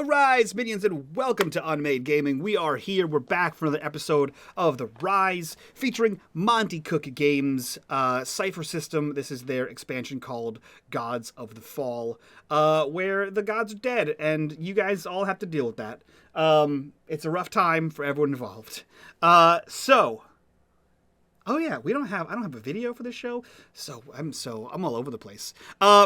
Arise, minions, and welcome to unMadeGaming. We are here. We're back for another episode of The Rise, featuring Monty Cook Games' Cypher system. This is their expansion called Gods of the Fall, where the gods are dead, and you guys all have to deal with that. It's a rough time for everyone involved. Oh yeah, I don't have a video for this show, so I'm all over the place.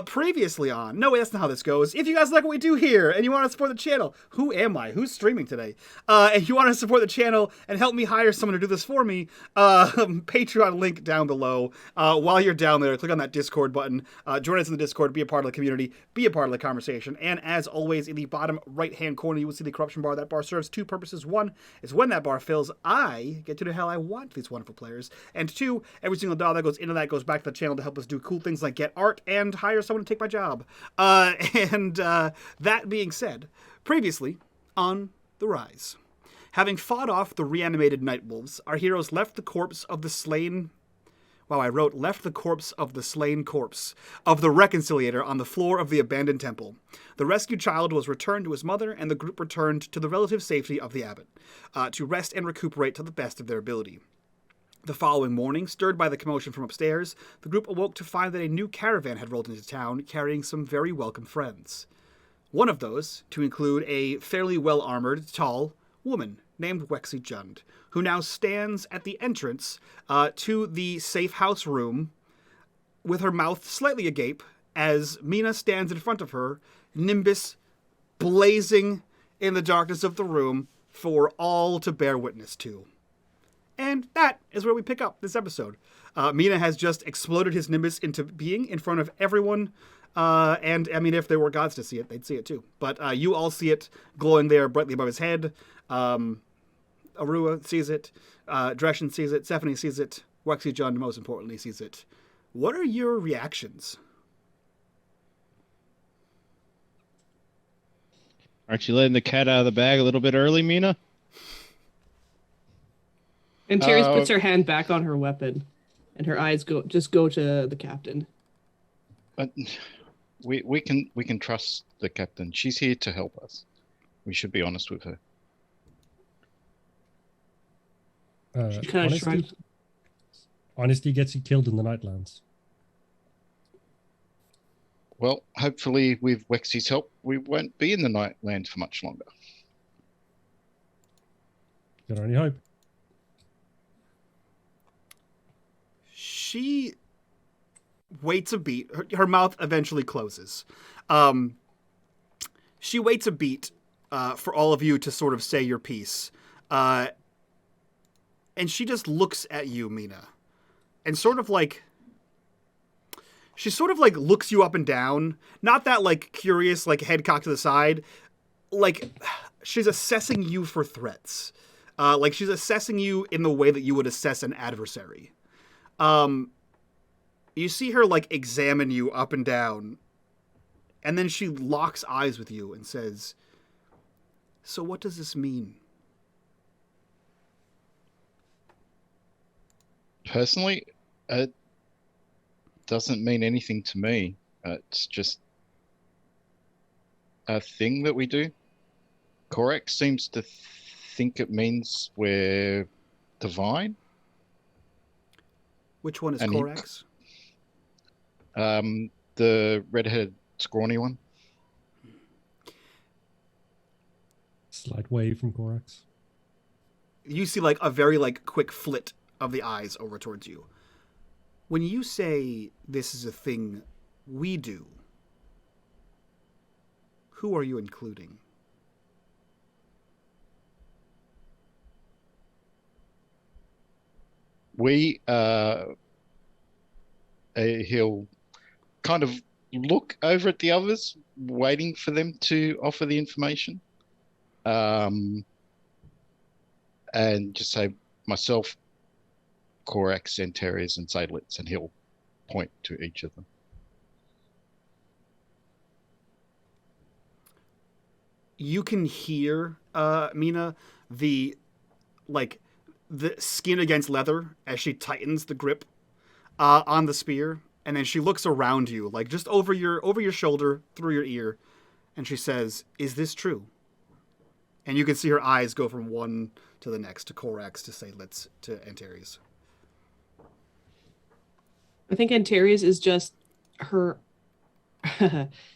Previously on, no way, that's not how this goes. If you guys like what we do here and you want to support the channel, who am I? Who's streaming today? And you want to support the channel and help me hire someone to do this for me, Patreon link down below. While you're down there, click on that Discord button, join us in the Discord, be a part of the community, be a part of the conversation, and as always, in the bottom right-hand corner, you will see the corruption bar. That bar serves two purposes. One is when that bar fills, I get to do the hell I want these wonderful players. And two, every single dollar that goes into that goes back to the channel to help us do cool things like get art and hire someone to take my job. That being said, previously on The Rise. Having fought off the reanimated Nightwolves, our heroes left the corpse of the slain... left the corpse of the slain corpse of the Reconciliator on the floor of the abandoned temple. The rescued child was returned to his mother, and the group returned to the relative safety of the abbot, to rest and recuperate to the best of their ability. The following morning, stirred by the commotion from upstairs, the group awoke to find that a new caravan had rolled into town, carrying some very welcome friends. One of those, to include a fairly well-armored, tall woman named Wexy Jund, who now stands at the entrance to the safe house room with her mouth slightly agape as Mina stands in front of her, Nimbus blazing in the darkness of the room for all to bear witness to. And that is where we pick up this episode. Mina has just exploded his Nimbus into being in front of everyone. And, I mean, if there were gods to see it, they'd see it too. But you all see it glowing there brightly above his head. Arua sees it. Dreshen sees it. Stephanie sees it. Wexy Jund, most importantly, sees it. What are your reactions? Aren't you letting the cat out of the bag a little bit early, Mina? And Teres puts her hand back on her weapon, and her eyes go to the captain. But we can trust the captain. She's here to help us. We should be honest with her. She kind of shrugs. Honesty gets you killed in the Nightlands. Well, hopefully with Wexy's help, we won't be in the Nightland for much longer. Can only hope. She waits a beat. Her mouth eventually closes. She waits a beat for all of you to sort of say your piece. And she just looks at you, Mina. And she sort of looks you up and down. Not that curious, head cocked to the side. She's assessing you for threats. She's assessing you in the way that you would assess an adversary. You see her examine you up and down, and then she locks eyes with you and says, "So what does this mean?" Personally, it doesn't mean anything to me. It's just a thing that we do. Korax seems to think it means we're divine. Which one is Korax? The red-headed, scrawny one. Slight wave from Korax. You see a very quick flit of the eyes over towards you. When you say this is a thing we do, who are you including? He'll kind of look over at the others, waiting for them to offer the information. And just say, myself, Korax, Teres, and Seydlitz, and he'll point to each of them. You can hear, Mina, the skin against leather as she tightens the grip on the spear, and then she looks around you, just over your shoulder, through your ear, and she says, "Is this true? And you can see her eyes go from one to the next, to Korax, to Seydlitz, to Antares. I think Antares is just her.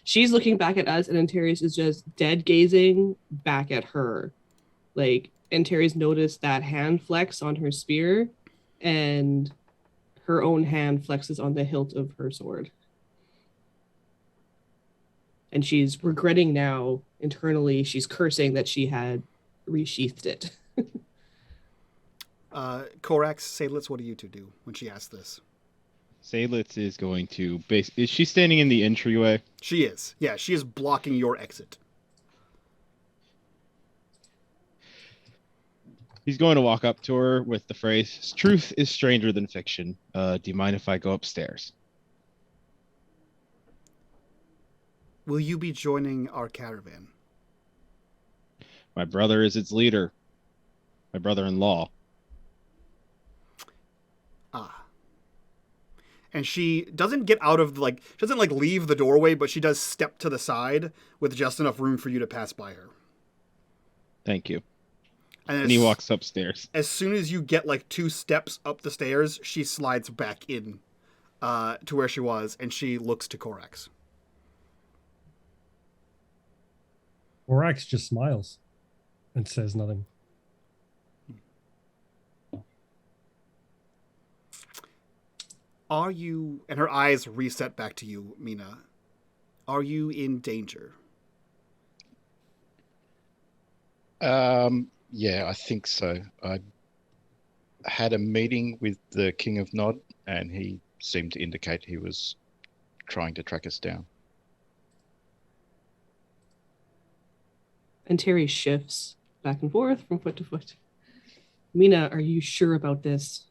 She's looking back at us, and Antares is just dead gazing back at her. Like, Antares noticed that hand flex on her spear, and her own hand flexes on the hilt of her sword. And she's regretting now, internally, she's cursing that she had resheathed it. Korax, Seydlitz, what do you two do when she asks this? Seydlitz is going to is she standing in the entryway? She is. Yeah, she is blocking your exit. He's going to walk up to her with the phrase, "Truth is stranger than fiction. Do you mind if I go upstairs?" Will you be joining our caravan? My brother is its leader. My brother-in-law. Ah. And she doesn't get out of, she doesn't, leave the doorway, but she does step to the side with just enough room for you to pass by her. Thank you. And he walks upstairs. As soon as you get, 2 steps up the stairs, she slides back in to where she was, and she looks to Korax. Korax just smiles and says nothing. Are you, and her eyes reset back to you, Mina, are you in danger? Yeah, I think so. I had a meeting with the King of Nod, and he seemed to indicate he was trying to track us down. And Terry shifts back and forth from foot to foot. Mina, are you sure about this?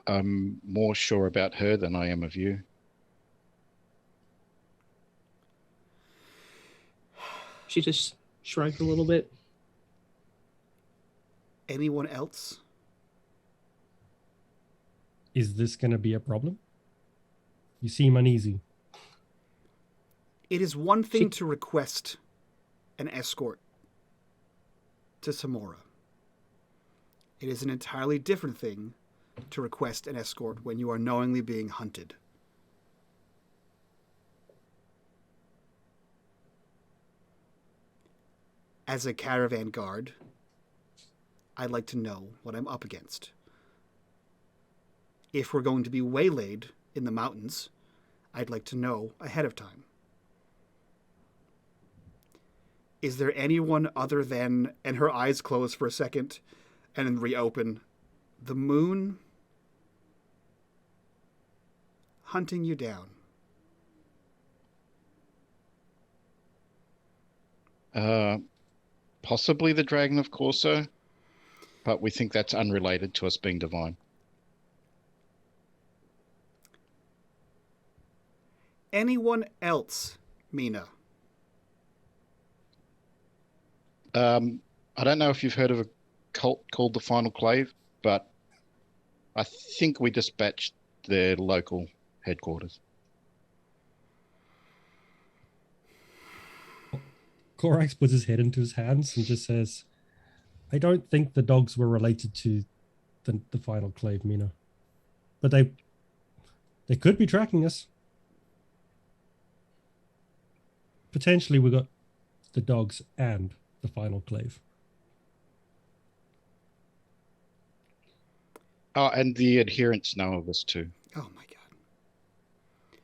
I'm more sure about her than I am of you. She just shrugged a little bit. Anyone else? Is this going to be a problem? You seem uneasy. It is one thing to request an escort to Samora. It is an entirely different thing to request an escort when you are knowingly being hunted. As a caravan guard, I'd like to know what I'm up against. If we're going to be waylaid in the mountains, I'd like to know ahead of time. Is there anyone other than, and her eyes close for a second and then reopen, the moon hunting you down? Possibly the Dragon of Corso, but we think that's unrelated to us being divine. Anyone else, Mina? I don't know if you've heard of a cult called the Final Clave, but I think we dispatched their local headquarters. Korax puts his head into his hands and just says, I don't think the dogs were related to the Final Clave, Mina. But they could be tracking us. Potentially we got the dogs and the Final Clave. Oh, and the adherents know of us too. Oh my god.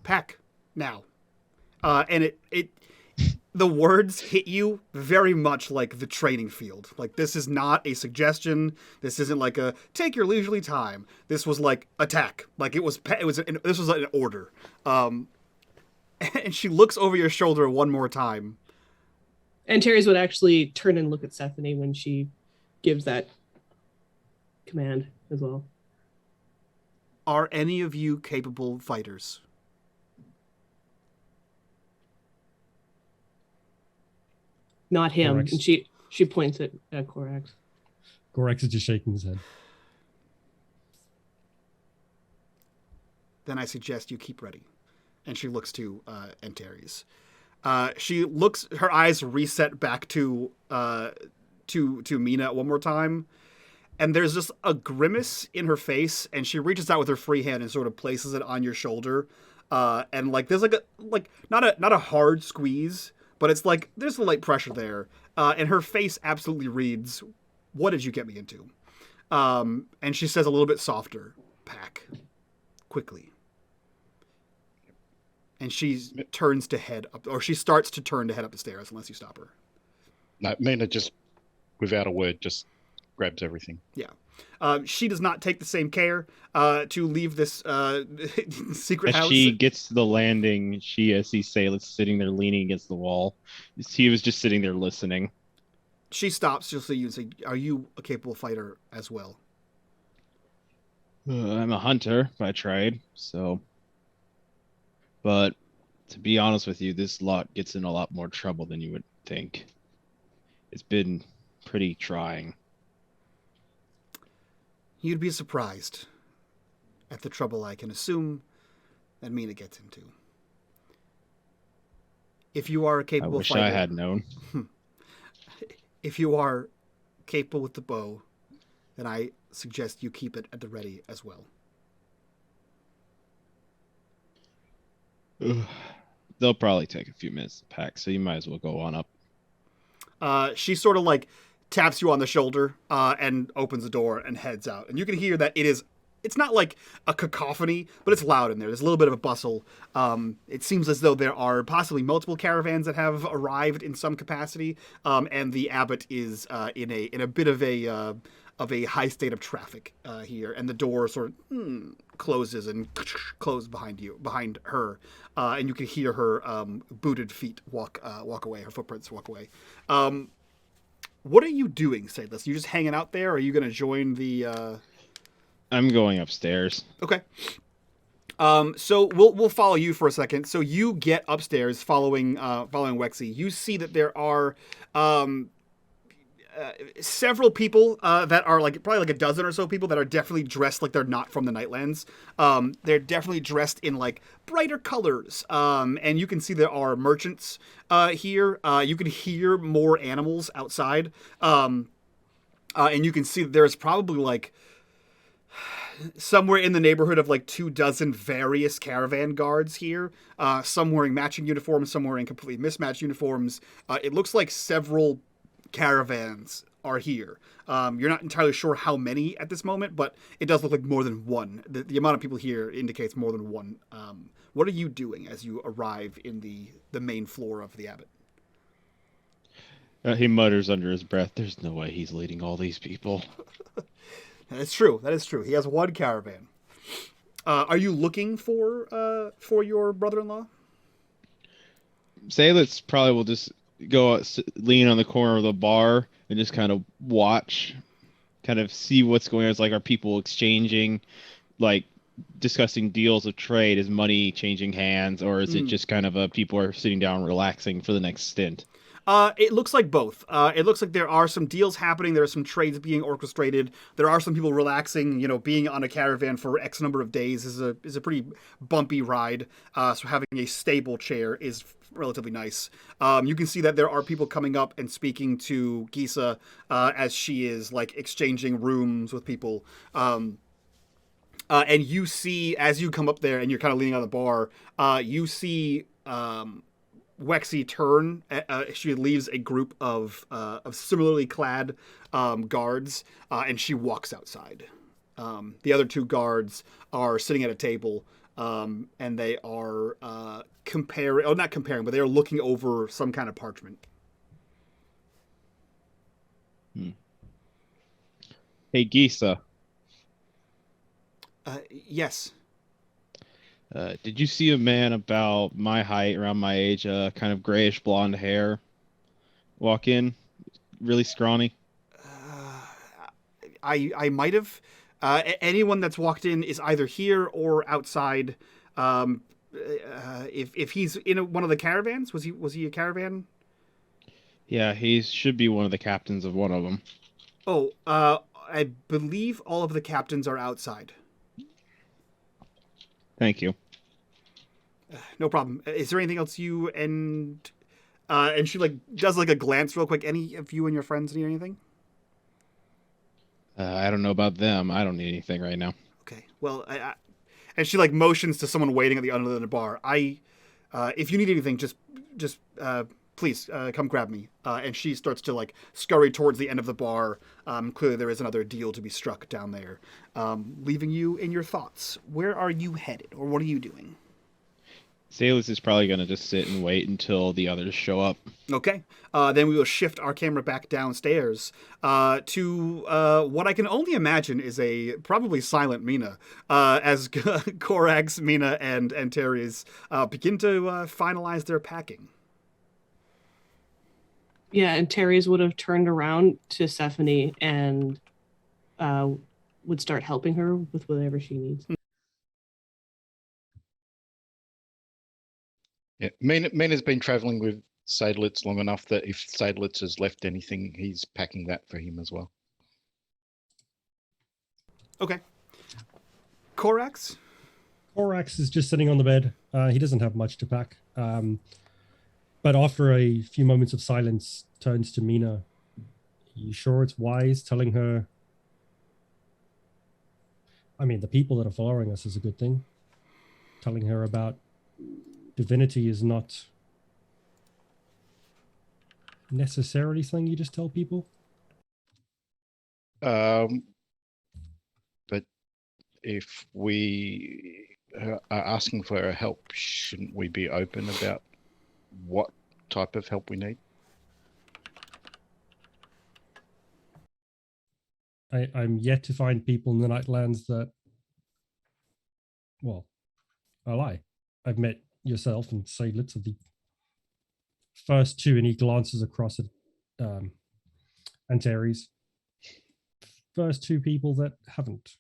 Pack now. And it the words hit you very much like the training field. Like, this is not a suggestion. This isn't like a take your leisurely time. This was like attack. Like this was an order. And she looks over your shoulder one more time. And Terry's would actually turn and look at Stephanie when she gives that command as well. Are any of you capable fighters? Not him. Korax. And she points at Korax. Korax is just shaking his head. Then I suggest you keep ready. And she looks to Antares. She looks. Her eyes reset back to Mina one more time, and there's just a grimace in her face, and she reaches out with her free hand and sort of places it on your shoulder, and like there's not a hard squeeze, but it's like there's a light pressure there, and her face absolutely reads, "What did you get me into?" And she says a little bit softer, "Pack, quickly." And she turns to head up, or she starts to turn to head up the stairs, unless you stop her. No, Mina just, without a word, just grabs everything. Yeah. She does not take the same care to leave this secret As house. she gets to the landing, she sees Seydlitz sitting there leaning against the wall. He was just sitting there listening. She stops just so you say, "Are you a capable fighter as well?" I'm a hunter by trade, so... But to be honest with you, this lot gets in a lot more trouble than you would think. It's been pretty trying. You'd be surprised at the trouble I can assume that Mina gets into. If you are a I capable wish fighter... I had known. If you are capable with the bow, then I suggest you keep it at the ready as well. They'll probably take a few minutes to pack, so you might as well go on up. She sort of like taps you on the shoulder and opens the door and heads out. And you can hear that it's not like a cacophony, but it's loud in there. There's a little bit of a bustle. It seems as though there are possibly multiple caravans that have arrived in some capacity, and the abbot is in a bit of a high state of traffic here, and the door sort of closes and closes behind her, and you can hear her booted feet walk away, her footprints walk away. What are you doing, Seydlitz? You just hanging out there, or are you going to join the... I'm going upstairs. Okay. So we'll follow you for a second. So you get upstairs following Wexy. You see that there are several people that are probably a dozen or so people that are definitely dressed like they're not from the Nightlands. They're definitely dressed in brighter colors. And you can see there are merchants here. You can hear more animals outside. And you can see that there's probably somewhere in the neighborhood of 24 various caravan guards here. Some wearing matching uniforms, some wearing completely mismatched uniforms. It looks like several caravans are here. You're not entirely sure how many at this moment, but it does look like more than one. The amount of people here indicates more than one. What are you doing as you arrive in the main floor of the abbot? He mutters under his breath, "There's no way he's leading all these people." That is true. He has one caravan. Are you looking for your brother-in-law? Seydlitz probably will just go lean on the corner of the bar and just kind of watch, kind of see what's going on. It's are people exchanging, discussing deals of trade? Is money changing hands, or is it just kind of people are sitting down relaxing for the next stint? It looks like both. It looks like there are some deals happening. There are some trades being orchestrated. There are some people relaxing. Being on a caravan for X number of days is a pretty bumpy ride. So having a stable chair is relatively nice. You can see that there are people coming up and speaking to Gisa as she is exchanging rooms with people. And you see, as you come up there and you're kind of leaning on the bar, you see Wexy turn. She leaves a group of similarly clad guards, and she walks outside. The other two guards are sitting at a table, and they are not comparing, but they are looking over some kind of parchment. Hey, Gisa. Yes. Did you see a man about my height, around my age, kind of grayish blonde hair, walk in? Really scrawny? I might have. Anyone that's walked in is either here or outside. If he's in one of the caravans, was he a caravan? Yeah, he should be one of the captains of one of them. Oh, I believe all of the captains are outside. Thank you. No problem. Is there anything else you and she like does like a glance real quick. Any of you and your friends need anything? I don't know about them. I don't need anything right now. Okay. Well, and she like motions to someone waiting at the end of the bar. If you need anything, just please come grab me. And she starts to like scurry towards the end of the bar. Clearly, there is another deal to be struck down there, leaving you in your thoughts. Where are you headed, or what are you doing? Seydlitz is probably going to just sit and wait until the others show up. Okay. Then we will shift our camera back downstairs to what I can only imagine is a probably silent Mina as Korax, Mina, and Teres begin to finalize their packing. Yeah, and Teres would have turned around to Stephanie and would start helping her with whatever she needs. Yeah, Mina's been traveling with Seydlitz long enough that if Seydlitz has left anything, he's packing that for him as well. Okay. Korax? Korax is just sitting on the bed. He doesn't have much to pack. But after a few moments of silence, turns to Mina. Are you sure it's wise telling her? I mean, the people that are following us is a good thing. Telling her about divinity is not necessarily something you just tell people. But if we are asking for her help, shouldn't we be open about what type of help we need? I'm yet to find people in the Nightlands that, well, I lie. I've met yourself and Seydlitz are the first two, and he glances across at Antares. First two people that haven't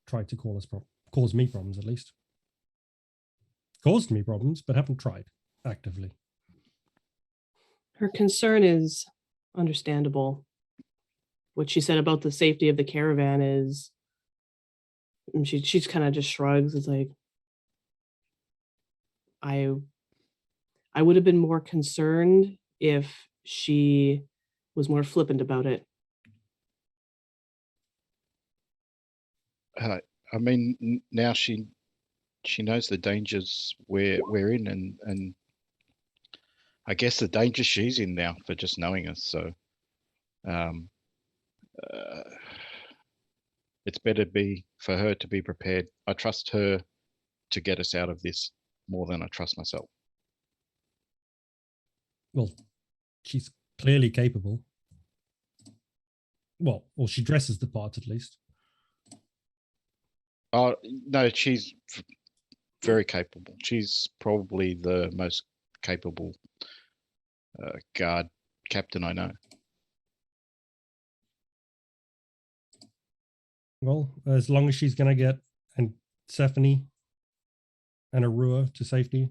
tried to cause me problems, at least. Caused me problems, but haven't tried actively. Her concern is understandable. What she said about the safety of the caravan is, she's kind of just shrugs. It's like, I would have been more concerned if she was more flippant about it. I mean, now she knows the dangers we're in, and I guess the danger she's in now for just knowing us. So, it's better for her to be prepared. I trust her to get us out of this more than I trust myself. Well, she's clearly capable. Well, she dresses the part at least. Oh, no, she's very capable. She's probably the most capable guard captain I know. Well, as long as she's going to get Stephanie and Arua to safety,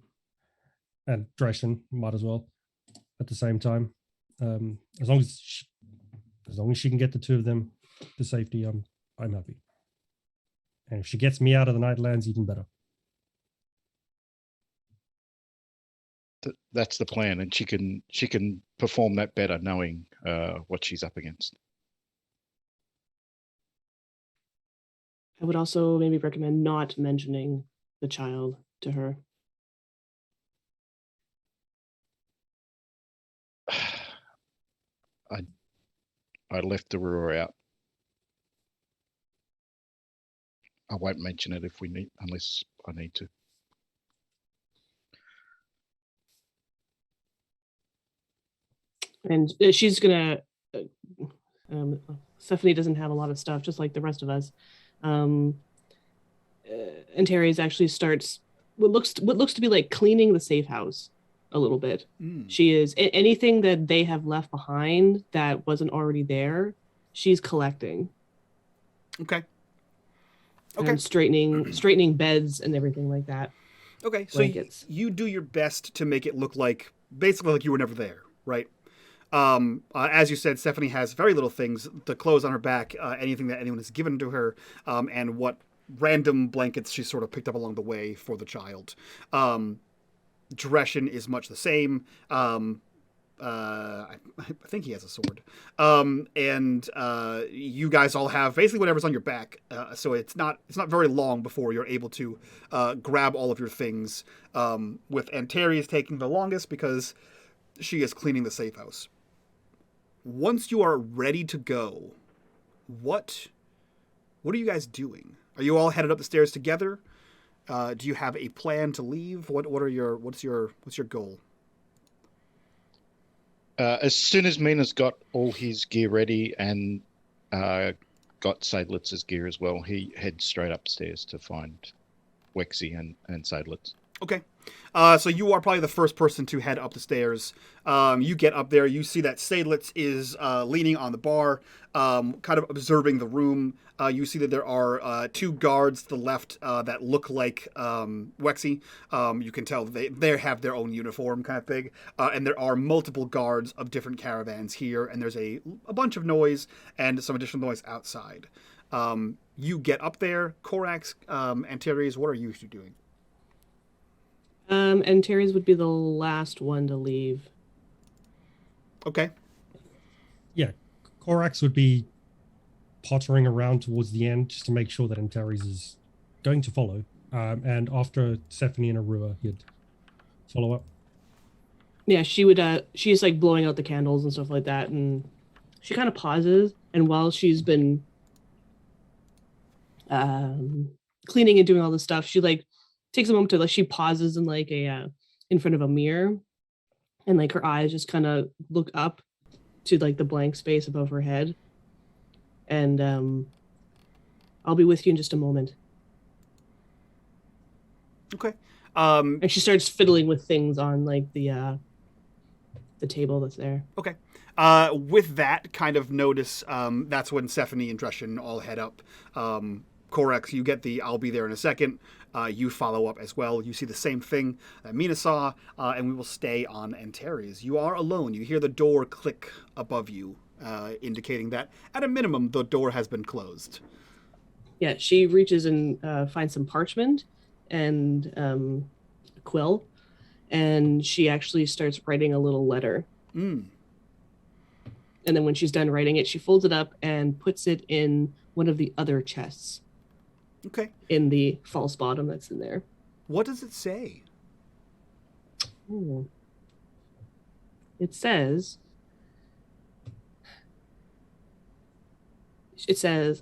and Dresden might as well at the same time. As long as she can get the two of them to safety, I'm happy. And if she gets me out of the Nightlands, even better. That's the plan, and she can perform that better, knowing what she's up against. I would also maybe recommend not mentioning the child to her. I left the roar out. I won't mention it unless I need to. And she's gonna. Stephanie doesn't have a lot of stuff, just like the rest of us. And Teres actually starts what looks to be like cleaning the safe house a little bit. She is anything that they have left behind that wasn't already there. She's collecting. Okay. And straightening beds and everything like that. Okay, so you do your best to make it look like basically like you were never there, right? As you said, Stephanie has very little things, the clothes on her back, anything that anyone has given to her, and what random blankets she sort of picked up along the way for the child. Dreshen is much the same. I think he has a sword. And you guys all have basically whatever's on your back. So it's not very long before you're able to grab all of your things. With Antares taking the longest because she is cleaning the safe house. Once you are ready to go, what are you guys doing? Are you all headed up the stairs together? Do you have a plan to leave? What's your goal? As soon as Mina's got all his gear ready and got Seydlitz's gear as well, he heads straight upstairs to find Wexy and Seydlitz. Okay. So you are probably the first person to head up the stairs. You get up there. You see that Seydlitz is leaning on the bar, kind of observing the room. You see that there are 2 guards to the left that look like Wexy. You can tell they have their own uniform kind of thing. And there are multiple guards of different caravans here. And there's a bunch of noise and some additional noise outside. You get up there. Korax, Antares, what are you two doing? Antares would be the last one to leave. Okay. Yeah, Korax would be pottering around towards the end just to make sure that Antares is going to follow. And after Stephanie and Arua, he'd follow up. Yeah, she would. She's like blowing out the candles and stuff like that, and she kind of pauses. And while she's been cleaning and doing all this stuff, she like takes a moment to she pauses in like a in front of a mirror, and like her eyes just kind of look up to like the blank space above her head. And I'll be with you in just a moment. Okay. And she starts fiddling with things on like the table that's there. Okay. With that kind of notice, that's when Stephanie and Dreshen all head up. Korax, you get the I'll be there in a second. You follow up as well. You see the same thing that Mina saw, and we will stay on Antares. You are alone. You hear the door click above you, indicating that, at a minimum, the door has been closed. Yeah, she reaches and finds some parchment and a quill, and she actually starts writing a little letter. Mm. And then when she's done writing it, she folds it up and puts it in one of the other chests. Okay. In the false bottom that's in there. What does it say? Ooh. It says,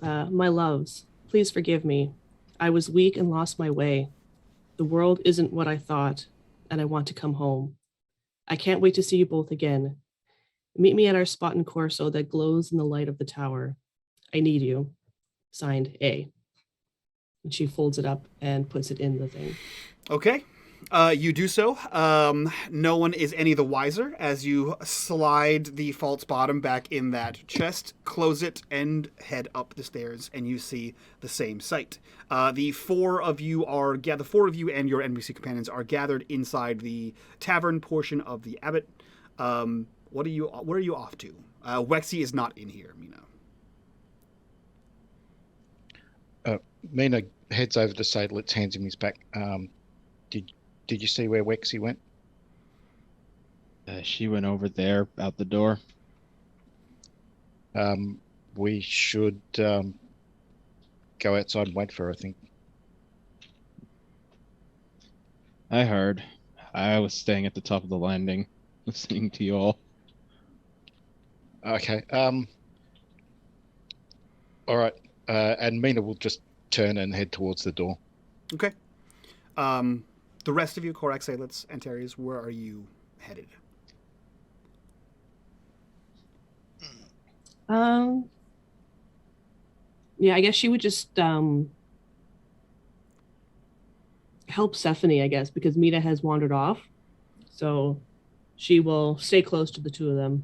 my loves, please forgive me. I was weak and lost my way. The world isn't what I thought, and I want to come home. I can't wait to see you both again. Meet me at our spot in Corso that glows in the light of the tower. I need you. Signed, A. And she folds it up and puts it in the thing. Okay. You do so. No one is any the wiser as you slide the false bottom back in that chest, close it, and head up the stairs, and you see the same sight. The four of you and your NPC companions are gathered inside the tavern portion of the Abbot. What are you off to? Wexy is not in here, Mina. Mina heads over to Seydlitz, hands him his back. Did you see where Wexy went? She went over there, out the door. We should go outside and wait for her, I think. I heard. I was staying at the top of the landing, listening to you all. Okay. All right. And Mina will just turn and head towards the door. Okay. The rest of you, Korax, Seydlitz, Antares, where are you headed? Yeah, I guess she would just help Stephanie, I guess, because Mina has wandered off. So she will stay close to the two of them.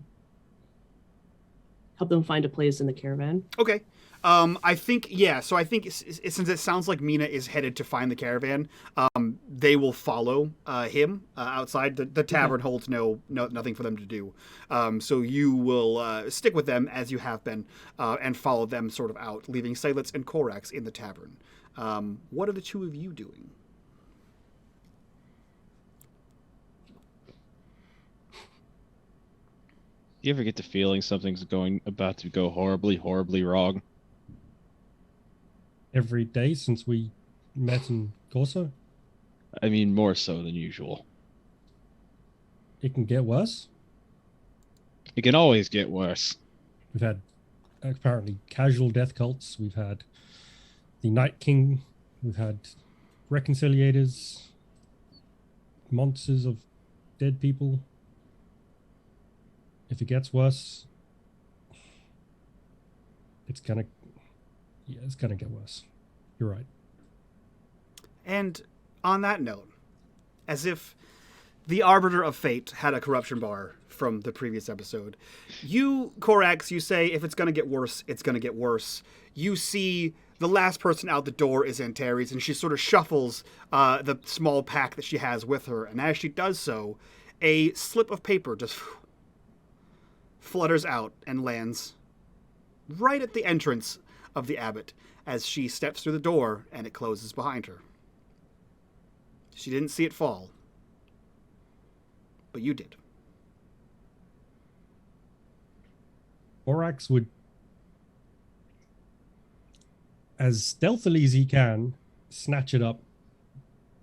Help them find a place in the caravan. Okay. I think, yeah. So I think since it sounds like Mina is headed to find the caravan, they will follow him outside. The tavern holds nothing for them to do. So you will stick with them as you have been and follow them sort of out, leaving Seydlitz and Korax in the tavern. What are the two of you doing? You ever get the feeling something's about to go horribly, horribly wrong? Every day since we met in Corso, I mean, more so than usual. it can get worse. It can always get worse. We've had apparently casual death cults. We've had the Night King. We've had reconciliators, monsters of dead people. If it gets worse, it's gonna get worse. You're right. And on that note, as if the Arbiter of Fate had a corruption bar from the previous episode, you, Korax, you say if it's going to get worse, it's going to get worse. You see the last person out the door is Antares, and she sort of shuffles the small pack that she has with her. And as she does so, a slip of paper just flutters out and lands right at the entrance of the abbot as she steps through the door and it closes behind her. She didn't see it fall, but you did. Borax would, as stealthily as he can, snatch it up,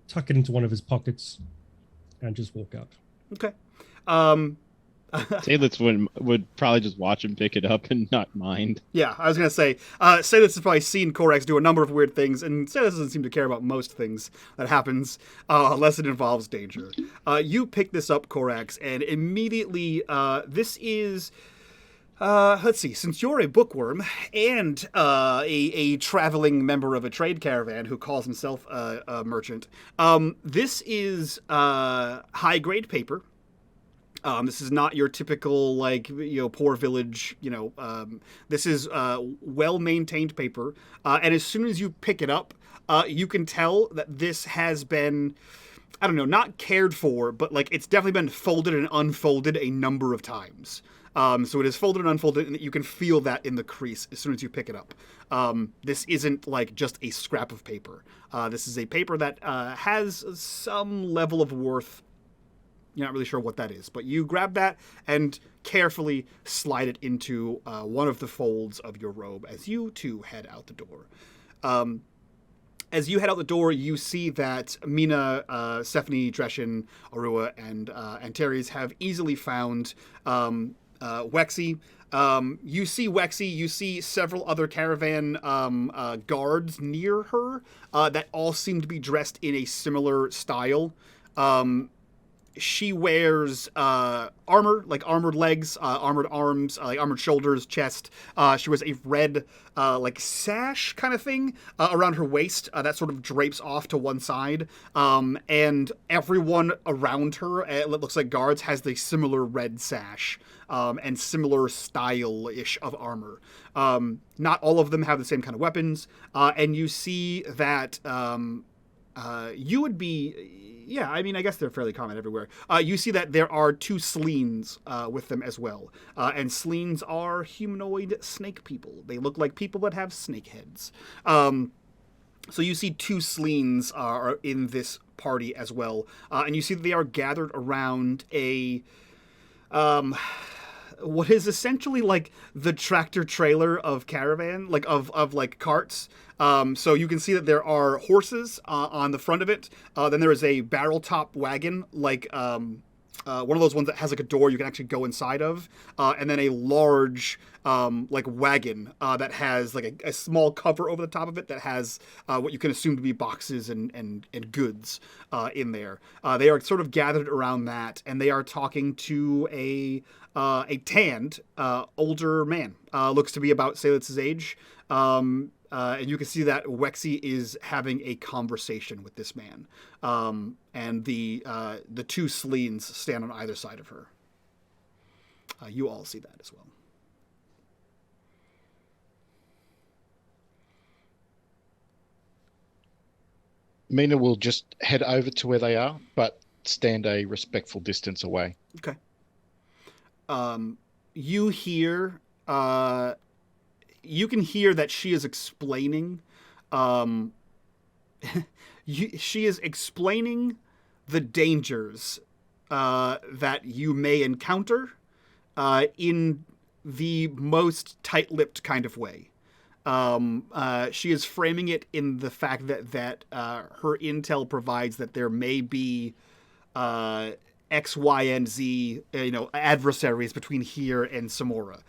tuck it into one of his pockets, and just walk out. Okay. Seydlitz would probably just watch him pick it up and not mind. Yeah, I was going to say, Seydlitz has probably seen Korax do a number of weird things, and Seydlitz doesn't seem to care about most things that happens, unless it involves danger. You pick this up, Korax, and immediately, this is... let's see, since you're a bookworm and a traveling member of a trade caravan who calls himself a merchant, this is high-grade paper. This is not your typical, poor village, this is well-maintained paper. And as soon as you pick it up, you can tell that this has been, I don't know, not cared for, but, it's definitely been folded and unfolded a number of times. So it is folded and unfolded, and you can feel that in the crease as soon as you pick it up. This isn't, just a scrap of paper. This is a paper that has some level of worth. You're not really sure what that is, but you grab that and carefully slide it into one of the folds of your robe as you, too, head out the door. As you head out the door, you see that Mina, Stephanie, Dreshen, Arua, and Antares have easily found Wexy. You see Wexy, you see several other caravan guards near her that all seem to be dressed in a similar style. She wears armor, like armored legs, armored arms, armored shoulders, chest. She wears a red, sash kind of thing around her waist that sort of drapes off to one side. And everyone around her, it looks like guards, has the similar red sash and similar style-ish of armor. Not all of them have the same kind of weapons. And you see that you would be... Yeah, I mean, I guess they're fairly common everywhere. You see that there are two Sleens with them as well. And Sleens are humanoid snake people. They look like people that have snake heads. So you see two Sleens are in this party as well. And you see that they are gathered around a... what is essentially the tractor trailer of caravan, of carts. So you can see that there are horses on the front of it. Then there is a barrel top wagon, one of those ones that has a door you can actually go inside of. And then a large wagon that has a small cover over the top of it that has what you can assume to be boxes and goods in there. They are sort of gathered around that, and they are talking to a tanned older man. Looks to be about Seydlitz's age. And you can see that Wexy is having a conversation with this man. And the two Sleens stand on either side of her. You all see that as well. Mina will just head over to where they are, but stand a respectful distance away. Okay. You hear, you can hear that she is explaining, she is explaining the dangers that you may encounter in the most tight-lipped kind of way. She is framing it in the fact that her intel provides that there may be X, Y, and Z, adversaries between here and Samora.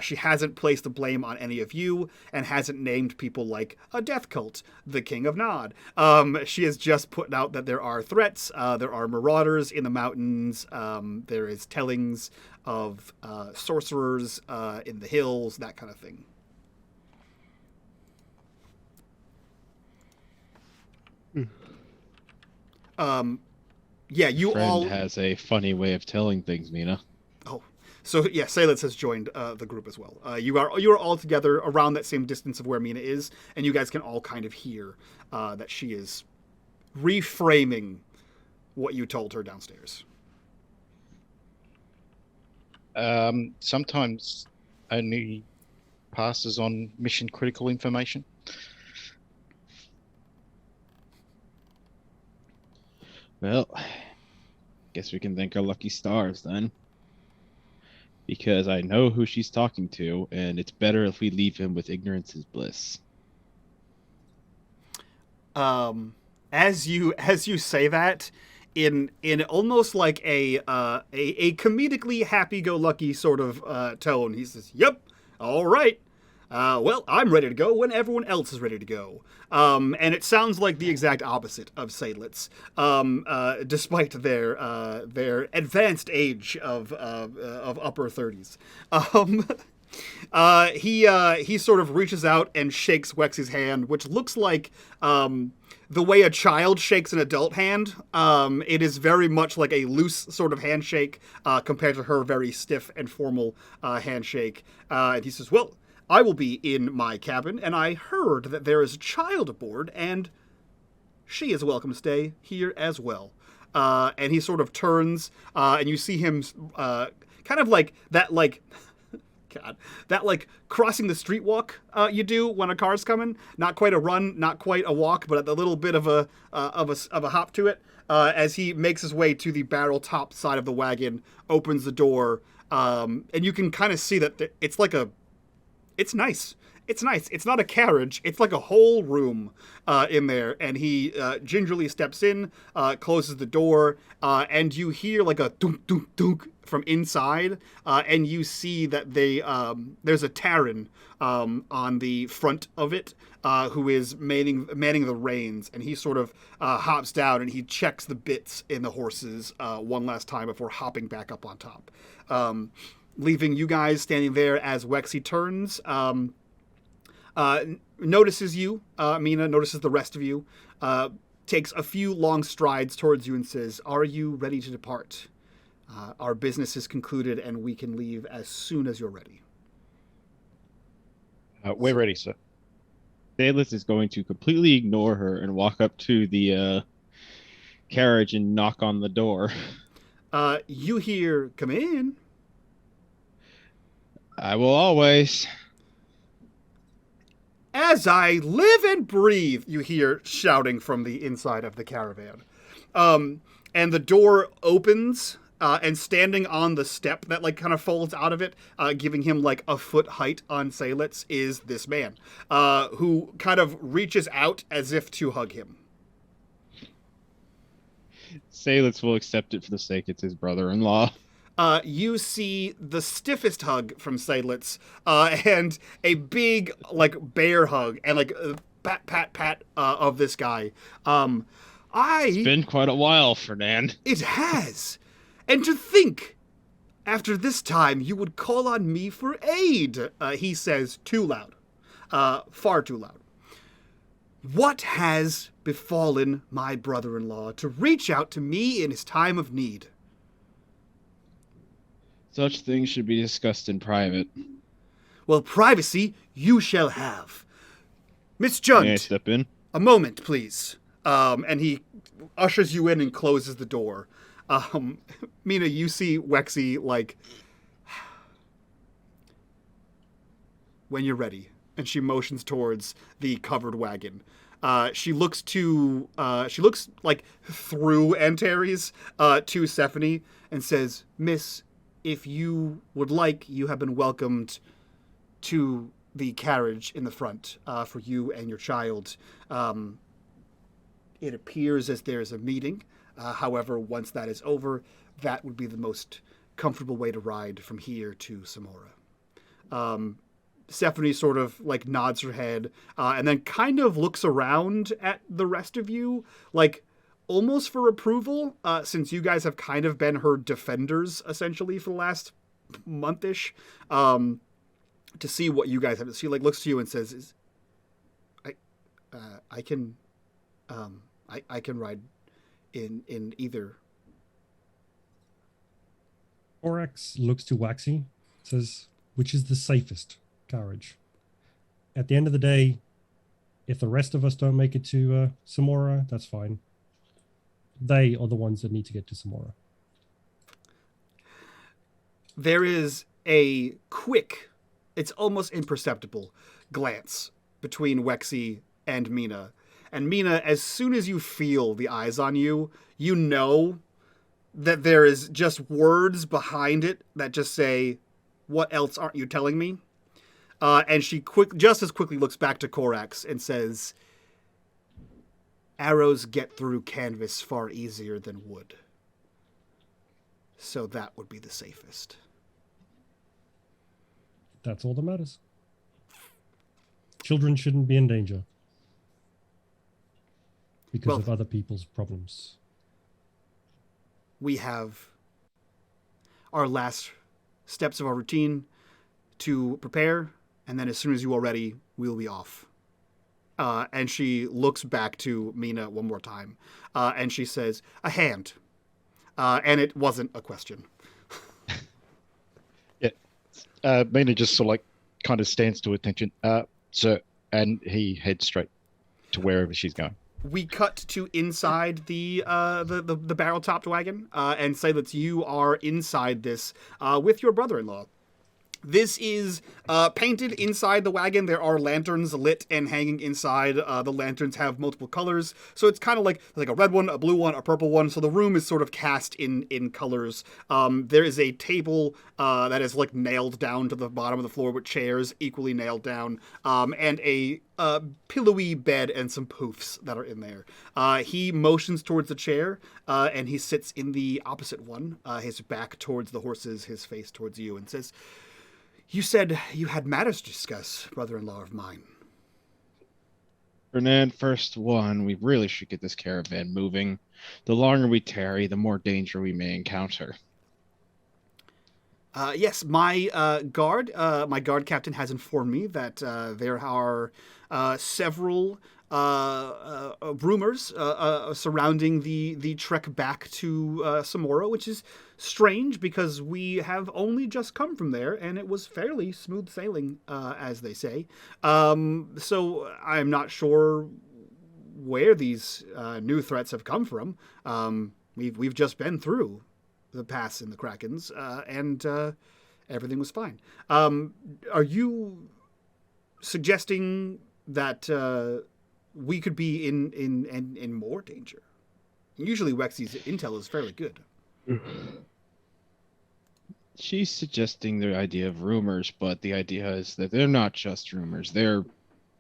She hasn't placed the blame on any of you and hasn't named people like a death cult, the King of Nod. She has just put out that there are threats, there are marauders in the mountains, there is tellings of sorcerers in the hills, that kind of thing. Yeah, you Friend all has a funny way of telling things, Mina. Oh, so yeah, Seydlitz has joined the group as well. You are all together around that same distance of where Mina is, and you guys can all kind of hear that she is reframing what you told her downstairs. Sometimes only passes on mission critical information. Well, guess we can thank our lucky stars then. Because I know who she's talking to, and it's better if we leave him with ignorance is bliss. As you say that, in almost like a comedically happy-go-lucky sort of tone, he says, "Yep, all right. Well, I'm ready to go when everyone else is ready to go." And it sounds like the exact opposite of Seydlitz, despite their advanced age of upper 30s. He sort of reaches out and shakes Wexy's hand, which looks like the way a child shakes an adult hand. It is very much like a loose sort of handshake compared to her very stiff and formal handshake. And he says, "Well, I will be in my cabin, and I heard that there is a child aboard, and she is welcome to stay here as well." And he sort of turns, and you see him kind of like that, crossing the street walk you do when a car's coming. Not quite a run, not quite a walk, but a little bit of a hop to it. As he makes his way to the barrel top side of the wagon, opens the door, and you can kind of see that it's like it's nice. It's nice. It's not a carriage. It's like a whole room in there. And he gingerly steps in, closes the door, and you hear like a dunk, dunk, dunk from inside. And you see that there's a Terran on the front of it who is manning the reins. And he sort of hops down and he checks the bits in the horses one last time before hopping back up on top. Leaving you guys standing there as Wexy turns, notices you, Mina notices the rest of you, takes a few long strides towards you and says, "Are you ready to depart? Our business is concluded and we can leave as soon as you're ready." We're ready, sir. Seydlitz is going to completely ignore her and walk up to the carriage and knock on the door. You hear, "Come in." I will always. "As I live and breathe," you hear shouting from the inside of the caravan. And the door opens, and standing on the step that like kind of folds out of it, giving him like a foot height on Seydlitz, is this man, who kind of reaches out as if to hug him. Seydlitz will accept it for the sake it's his brother-in-law. You see the stiffest hug from Seydlitz, and a big, like, bear hug, and, like, pat of this guy. It's been quite a while, Fernand. It has! And to think, after this time, you would call on me for aid, he says too loud. Far too loud. What has befallen my brother-in-law to reach out to me in his time of need? Such things should be discussed in private. Well, privacy you shall have. Miss Jund. May I step in? A moment, please. And he ushers you in and closes the door. Mina, you see Wexy, like, when you're ready. And she motions towards the covered wagon. She looks like through Antares to Stephanie and says, "Miss, if you would like, you have been welcomed to the carriage in the front for you and your child. It appears as there is a meeting. However, once that is over, that would be the most comfortable way to ride from here to Samora." Stephanie sort of like nods her head and then kind of looks around at the rest of you, like almost for approval, since you guys have kind of been her defenders essentially for the last month-ish, to see what you guys have. She like looks to you and says, I can ride in either." Orax looks to Waxy, says, "Which is the safest carriage? At the end of the day, if the rest of us don't make it to Samora, that's fine. They are the ones that need to get to Samora." There is a quick, it's almost imperceptible glance between Wexy and Mina. And Mina, as soon as you feel the eyes on you, you know that there is just words behind it that just say, "What else aren't you telling me?" And she just as quickly looks back to Corax and says, "Arrows get through canvas far easier than wood. So that would be the safest." That's all that matters. Children shouldn't be in danger because of other people's problems. We have our last steps of our routine to prepare, and then as soon as you are ready, we'll be off. And she looks back to Mina one more time, and she says, "A hand." And it wasn't a question. Yeah. Mina just sort of like kind of stands to attention. Sir, and he heads straight to wherever she's going. We cut to inside the barrel-topped wagon, and Seydlitz, you are inside this with your brother-in-law. This is painted inside the wagon. There are lanterns lit and hanging inside. The lanterns have multiple colors, so it's kind of like a red one, a blue one, a purple one. So the room is sort of cast in colors. There is a table that is like nailed down to the bottom of the floor with chairs equally nailed down, and a pillowy bed and some poofs that are in there. He motions towards the chair, and he sits in the opposite one, his back towards the horses, his face towards you, and says, "You said you had matters to discuss, brother-in-law of mine." Fernand, first one, we really should get this caravan moving. The longer we tarry, the more danger we may encounter. Yes, my guard captain has informed me that there are several rumors surrounding the trek back to Samora, which is strange because we have only just come from there and it was fairly smooth sailing, as they say. So I'm not sure where these new threats have come from. We've just been through the pass in the Krakens, and everything was fine. Are you suggesting that we could be in more danger? Usually Wexy's intel is fairly good. She's suggesting the idea of rumors, but the idea is that they're not just rumors. They're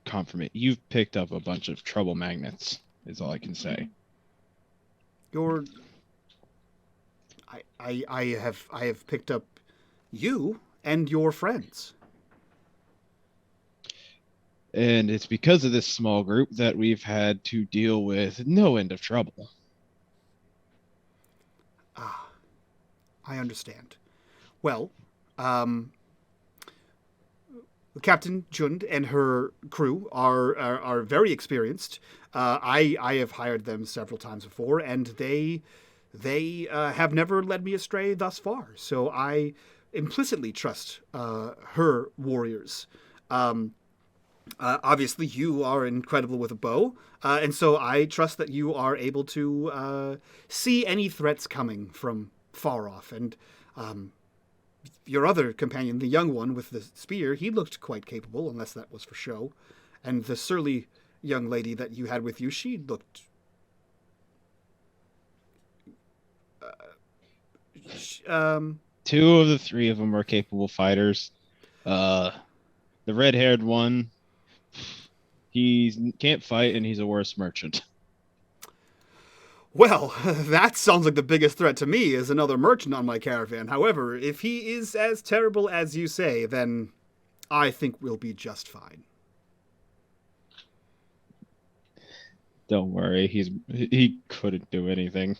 confirmation. You've picked up a bunch of trouble magnets, is all I can say. I have picked up you and your friends. And it's because of this small group that we've had to deal with no end of trouble. I understand. Well, Captain Jund and her crew are very experienced. I have hired them several times before, and they have never led me astray thus far. So I implicitly trust her warriors. Obviously, you are incredible with a bow, and so I trust that you are able to see any threats coming from far off. And your other companion, the young one with the spear, he looked quite capable, unless that was for show. And the surly young lady that you had with you, she looked. Two of the three of them are capable fighters. The red-haired one, he can't fight, and he's a worse merchant. Well, that sounds like the biggest threat to me is another merchant on my caravan. However, if he is as terrible as you say, then I think we'll be just fine. Don't worry, he couldn't do anything.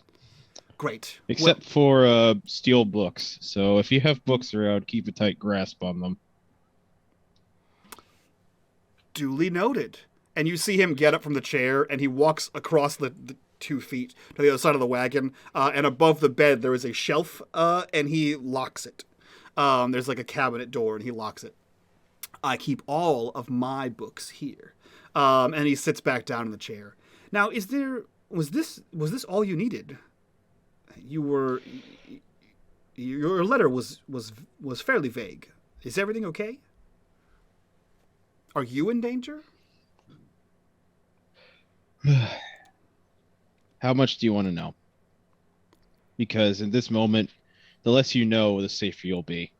Great. Except for steal books. So if you have books around, keep a tight grasp on them. Duly noted. And you see him get up from the chair, and he walks across the 2 feet to the other side of the wagon. And above the bed, there is a shelf, and he locks it. There's like a cabinet door, and he locks it. I keep all of my books here. And he sits back down in the chair. Now, was this all you needed? Your letter was fairly vague. Is everything okay? Are you in danger? How much do you want to know? Because in this moment, the less you know, the safer you'll be.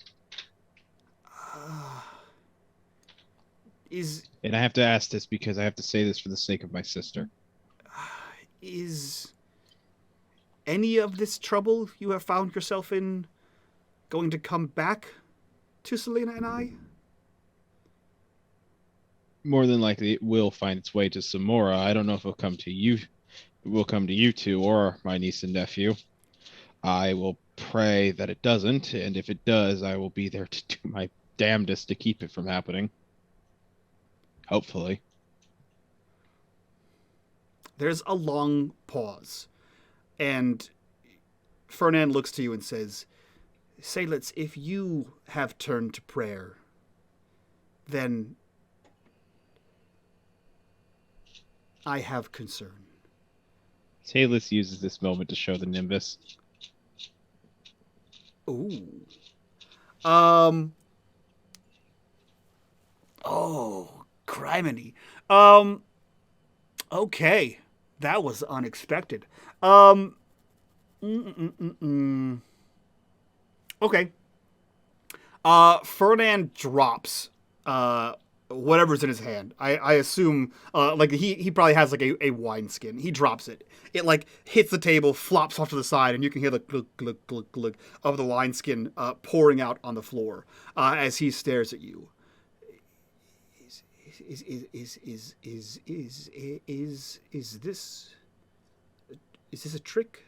And I have to ask this because I have to say this for the sake of my sister. Is any of this trouble you have found yourself in going to come back to Selena and I? More than likely, it will find its way to Samora. I don't know if it'll come to you. It will come to you two or my niece and nephew. I will pray that it doesn't, and if it does, I will be there to do my damnedest to keep it from happening. Hopefully. There's a long pause, and Fernand looks to you and says, Seydlitz, if you have turned to prayer, then I have concern. Seydlitz uses this moment to show the Nimbus. Ooh. Oh, criminy. Okay. That was unexpected. Okay. Fernand drops whatever's in his hand. I assume like he probably has like a wineskin. He drops it. It like hits the table, flops off to the side, and you can hear the glug glug glug glug of the wineskin pouring out on the floor as he stares at you. Is this a trick?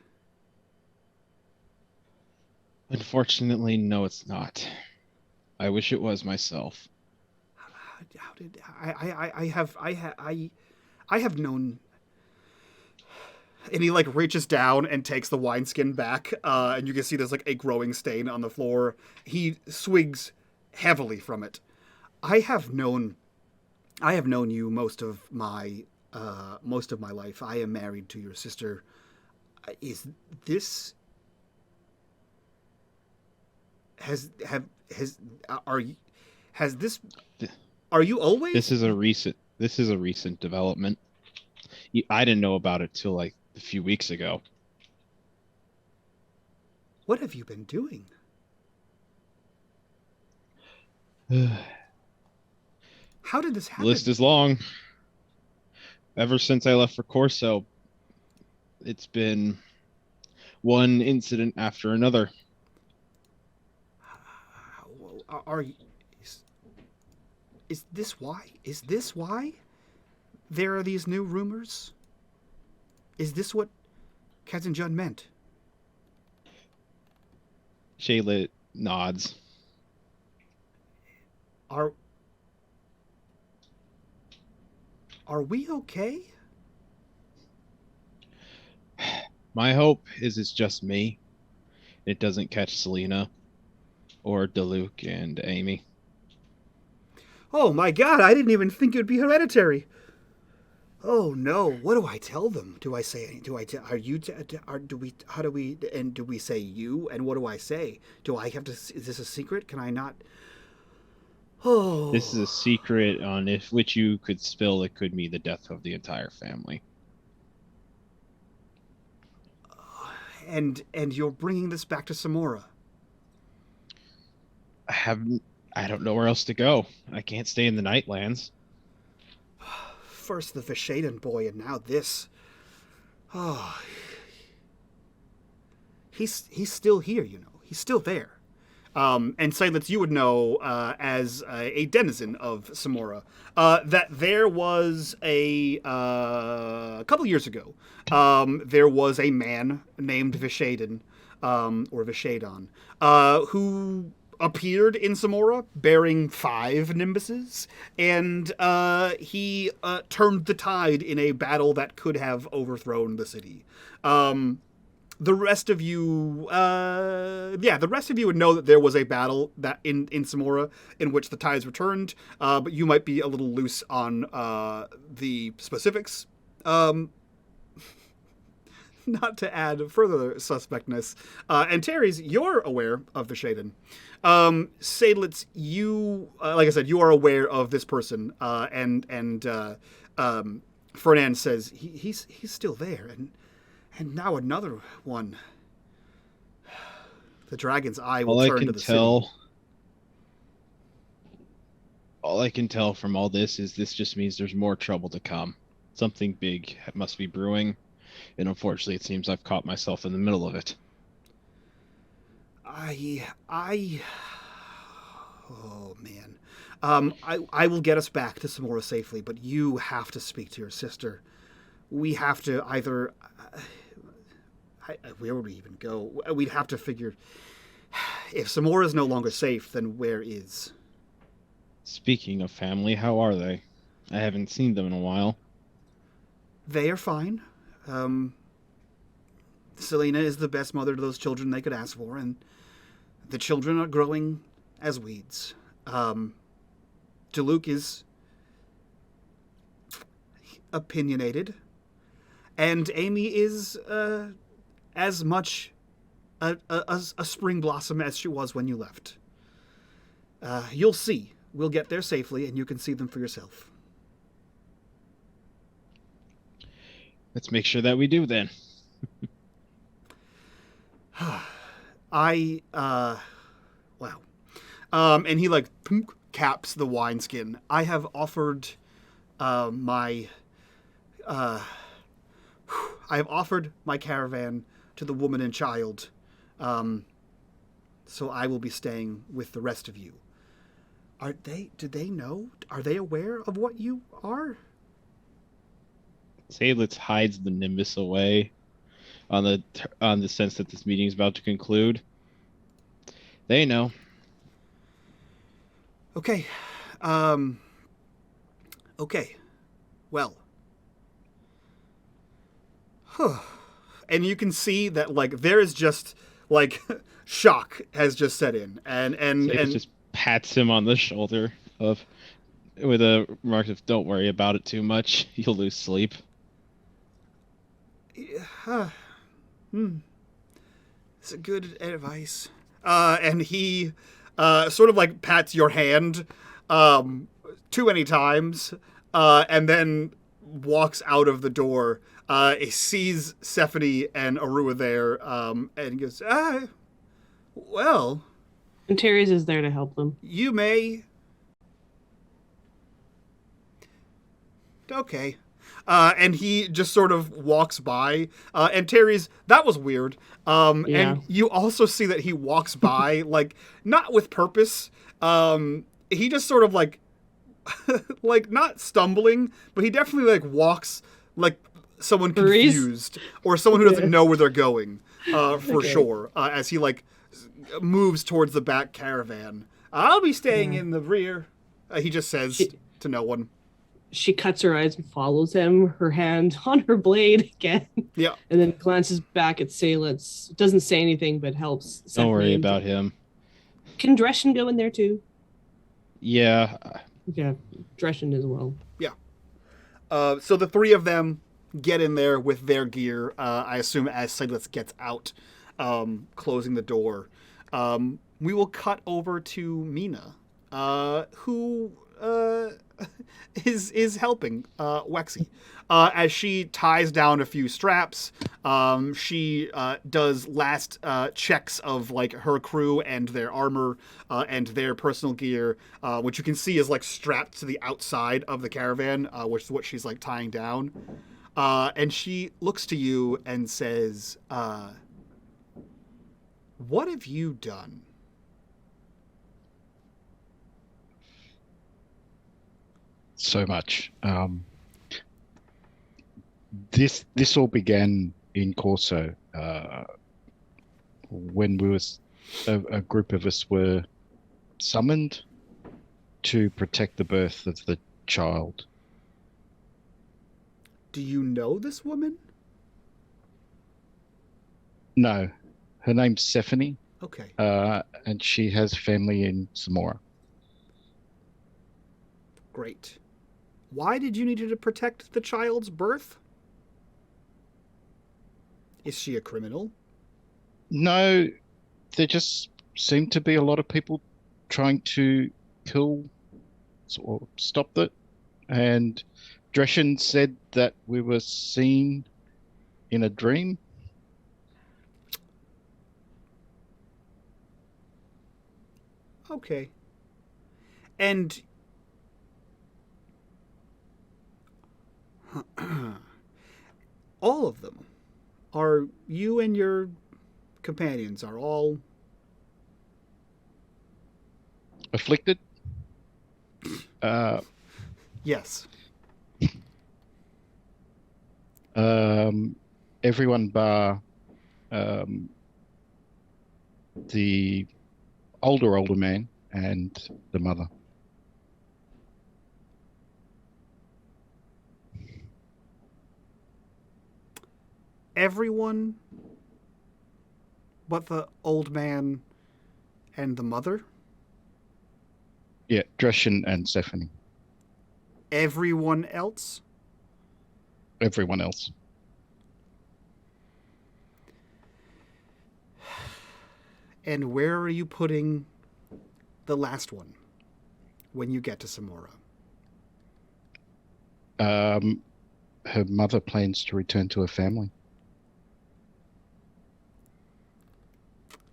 Unfortunately, no, it's not. I wish it was myself. How did I have known? And he like reaches down and takes the wineskin back, and you can see there's like a growing stain on the floor. He swigs heavily from it. I have known you most of my life. I am married to your sister. Is this are you always? This is a recent development. I didn't know about it till like a few weeks ago. What have you been doing? How did this happen? The list is long. Ever since I left for Corso, it's been one incident after another. Is this why? Is this why there are these new rumors? Is this what Captain Judd meant? Shayla nods. Are we okay? My hope is it's just me. It doesn't catch Selena or Deluc and Amy. Oh my god, I didn't even think it would be hereditary. Oh no, what do I tell them? Do I say, are you, do we, how do we, and do we say you? And what do I say? Do I have to, is this a secret? Can I not? Oh. This is a secret on if which you could spill, it could mean the death of the entire family. And you're bringing this back to Samora. I don't know where else to go. I can't stay in the Nightlands. First the Vishaden boy, and now this. Oh, he's still here, you know. He's still there. And Seydlitz, you would know as a denizen of Samora that there was a couple years ago. There was a man named Vishaden, or Vishadon, who appeared in Samora bearing 5 nimbuses, and he turned the tide in a battle that could have overthrown the city. The rest of you, the rest of you would know that there was a battle that in Samora in which the tides were turned, but you might be a little loose on the specifics. Not to add further suspectness. And Terry's, you're aware of Vishaden. Seydlitz, you, like I said, you are aware of this person, and Fernand says he's still there, and now another one. The dragon's eye will turn to the city. All I can tell from all this is this just means there's more trouble to come. Something big must be brewing, and unfortunately it seems I've caught myself in the middle of it. Oh man. I will get us back to Samora safely, but you have to speak to your sister. We have to either... where would we even go? We'd have to figure... If Samora is no longer safe, then where is? Speaking of family, how are they? I haven't seen them in a while. They are fine. Selena is the best mother to those children they could ask for, and the children are growing as weeds. Deluc is opinionated, and Amy is as much a spring blossom as she was when you left. You'll see. We'll get there safely, and you can see them for yourself. Let's make sure that we do then. Wow. And he caps the wineskin. I have offered my caravan to the woman and child. So I will be staying with the rest of you. Do they know? Are they aware of what you are? Seydlitz hides the Nimbus away on the sense that this meeting is about to conclude. They know. Okay. Okay. Well. And you can see that there is just shock has just set in, and just pats him on the shoulder with a remark of "Don't worry about it too much. You'll lose sleep." It's a good advice. And he sort of pats your hand too many times, and then walks out of the door. He sees Stephanie and Arua there, and goes, well. And Terry's is there to help them. You may. Okay. And he just sort of walks by. And Terry's, that was weird. And you also see that he walks by, not with purpose. He just sort of not stumbling, but he definitely walks like someone confused or someone who doesn't know where they're going, for sure. As he moves towards the back caravan. I'll be staying in the rear. He just says to no one. She cuts her eyes and follows him, her hand on her blade again. Yeah. And then glances back at Seydlitz. Doesn't say anything, but helps. Don't worry about him. Can Dresden go in there too? Yeah. Yeah, Dresden as well. So the three of them get in there with their gear. I assume as Seydlitz gets out, closing the door. We will cut over to Mina, who is helping Wexy as she ties down a few straps. She does last checks of like her crew and their armor and their personal gear, which you can see is like strapped to the outside of the caravan, which is what she's like tying down. And she looks to you and says, "What have you done?" So much. This all began in Corso when we was a group of us were summoned to protect the birth of the child. Do you know this woman? No, her name's Stephanie, Okay. and she has family in Samora. Great. Why did you need to protect the child's birth? Is she a criminal? No, there just seem to be a lot of people trying to kill or stop it. And Dresden said that we were seen in a dream. Okay. And all of them are you and your companions are all Afflicted? yes. Everyone bar the older man and the mother. Everyone but the old man and the mother? Yeah, Dresden and Stephanie. Everyone else? Everyone else. And where are you putting the last one when you get to Samora? Her mother plans to return to her family.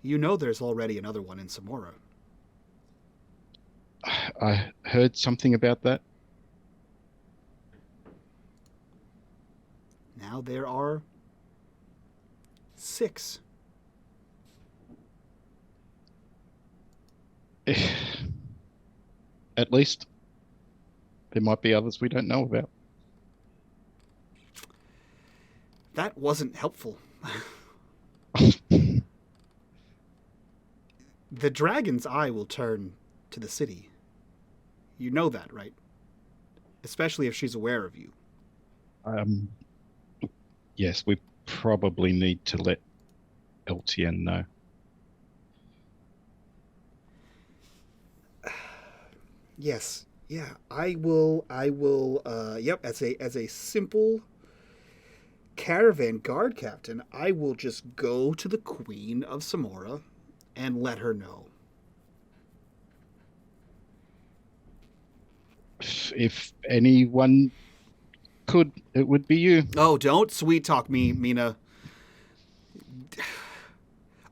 You know there's already another one in Samora. I heard something about that. Now there are 6. At least. There might be others we don't know about. That wasn't helpful. The dragon's eye will turn to the city. You know that, right? Especially if she's aware of you. Yes, we probably need to let LTN know. Yes. Yeah, I will yep, as a simple caravan guard captain, I will just go to the Queen of Samora and let her know. If anyone could, it would be you. Oh, don't sweet talk me, Mina.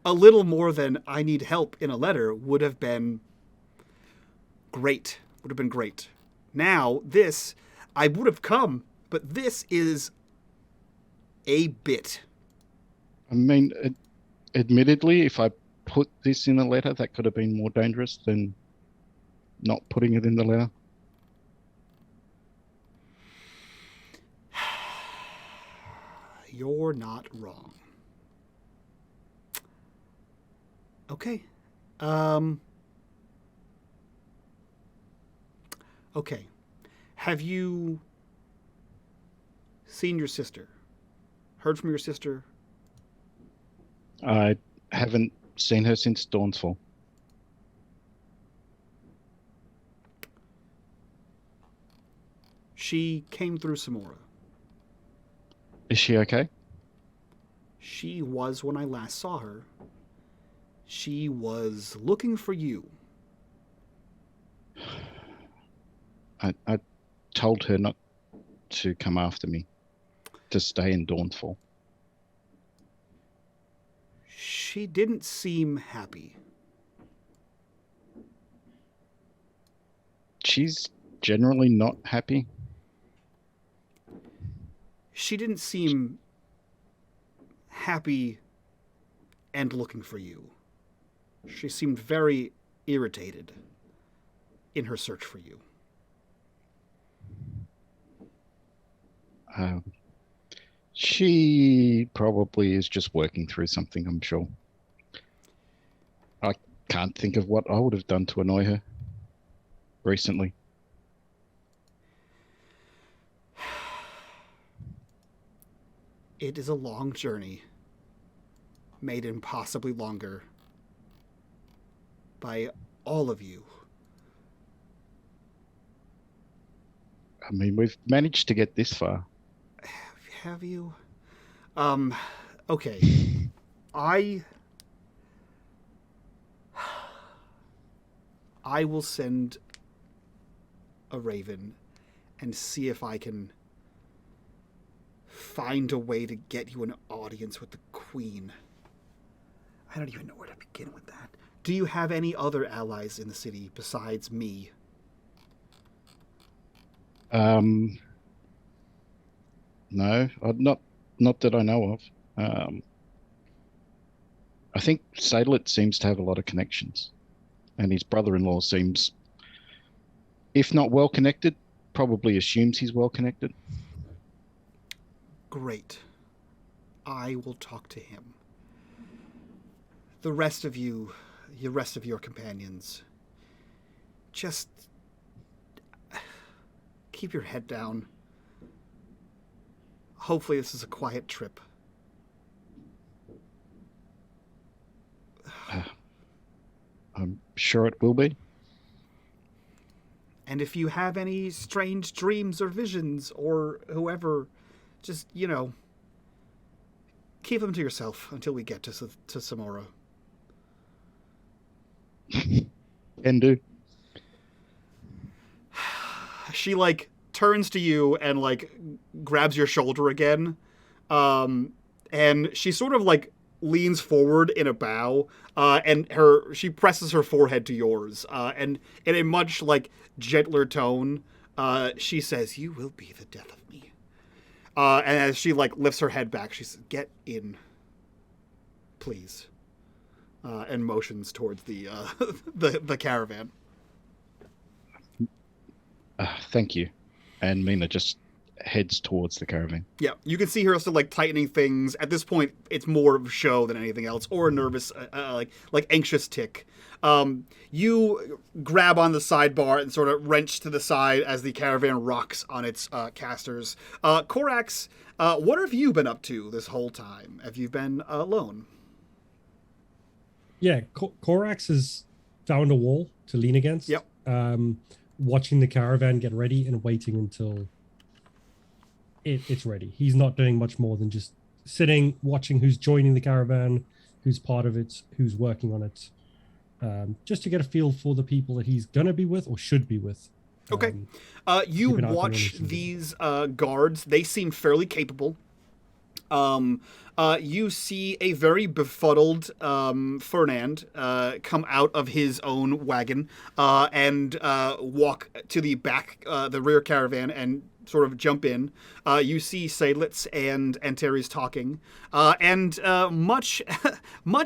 A little more than I need help in a letter would have been great. Would have been great. Now, this, I would have come, but this is a bit. I mean, admittedly, if I put this in a letter, that could have been more dangerous than not putting it in the letter. You're not wrong. Okay. Okay. Have you seen your sister? Heard from your sister? I haven't seen her since Dawn's Fall. She came through Samora. Is she okay? She was when I last saw her. She was looking for you. I told her not to come after me, to stay in Dawnfall. She didn't seem happy. She's generally not happy. She didn't seem happy and looking for you. She seemed very irritated in her search for you. She probably is just working through something, I'm sure. I can't think of what I would have done to annoy her recently. It is a long journey, made impossibly longer by all of you. I mean, we've managed to get this far. Have you? Okay. I will send a raven and see if I can find a way to get you an audience with the queen. I don't even know where to begin with that. Do you have any other allies in the city besides me? No, not that I know of. I think Seydlitz seems to have a lot of connections, and his brother-in-law seems, if not well connected, probably assumes he's well connected. Great. I will talk to him. The rest of you, the rest of your companions, just keep your head down. Hopefully this is a quiet trip. I'm sure it will be. And if you have any strange dreams or visions or whoever, just, keep them to yourself until we get to Samora. Can do. She, turns to you and, grabs your shoulder again. And she sort of, leans forward in a bow, and she presses her forehead to yours. And in a much, gentler tone, she says, "You will be the death of me." And as she, lifts her head back, she says, "Get in, please." And motions towards the the caravan. Thank you. And Mina just heads towards the caravan. Yeah, you can see her still tightening things. At this point, it's more of a show than anything else, or a nervous, anxious tick. You grab on the sidebar and sort of wrench to the side as the caravan rocks on its casters. Korax, what have you been up to this whole time? Have you been alone? Yeah, Korax has found a wall to lean against. Yep. Watching the caravan get ready and waiting until it's ready. He's not doing much more than just sitting, watching who's joining the caravan, who's part of it, who's working on it, just to get a feel for the people that he's going to be with or should be with. Okay. You watch these guards. They seem fairly capable. You see a very befuddled Fernand come out of his own wagon and walk to the back, the rear caravan, and sort of jump in. You see Seydlitz and Antares talking, and much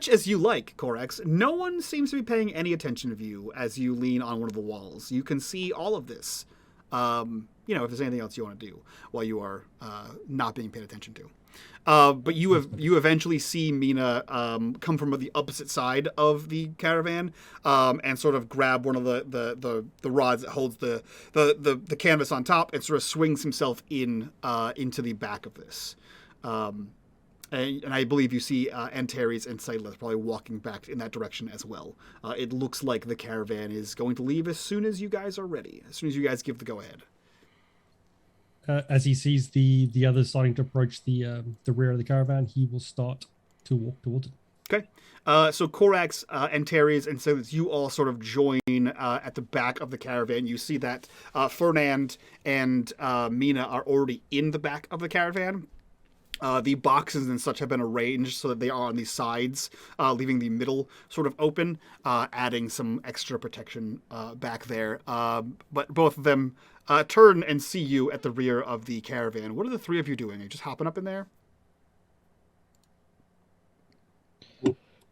as you like, Korax, no one seems to be paying any attention to you as you lean on one of the walls. You can see all of this. If there's anything else you want to do while you are not being paid attention to. But you eventually see Mina come from the opposite side of the caravan and sort of grab one of the rods that holds the canvas on top and sort of swings himself into the back of this. And I believe you see Antares and Seydlitz probably walking back in that direction as well. It looks like the caravan is going to leave as soon as you guys are ready, as soon as you guys give the go-ahead. as he sees the others starting to approach the rear of the caravan, he will start to walk towards it. Okay. So Korax, Antares, and Seydlitz, you all sort of join at the back of the caravan. You see that Fernand and Mina are already in the back of the caravan. The boxes and such have been arranged so that they are on the sides, leaving the middle sort of open, adding some extra protection back there. But both of them turn and see you at the rear of the caravan. What are the three of you doing? Are you just hopping up in there?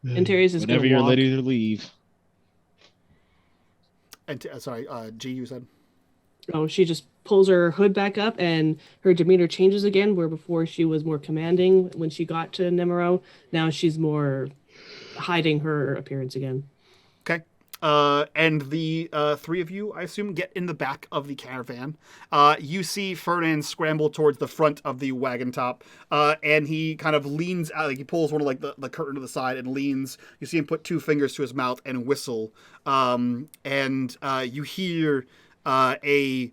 Antares is going Whenever to you're walk. ready to leave. And sorry, G, you said? Oh, she just pulls her hood back up and her demeanor changes again, where before she was more commanding when she got to Nemero. Now she's more hiding her appearance again. Okay. And the three of you, I assume, get in the back of the caravan. You see Fernand scramble towards the front of the wagon top, and he kind of leans out, like he pulls one of like the curtain to the side and leans. You see him put two fingers to his mouth and whistle. And you hear a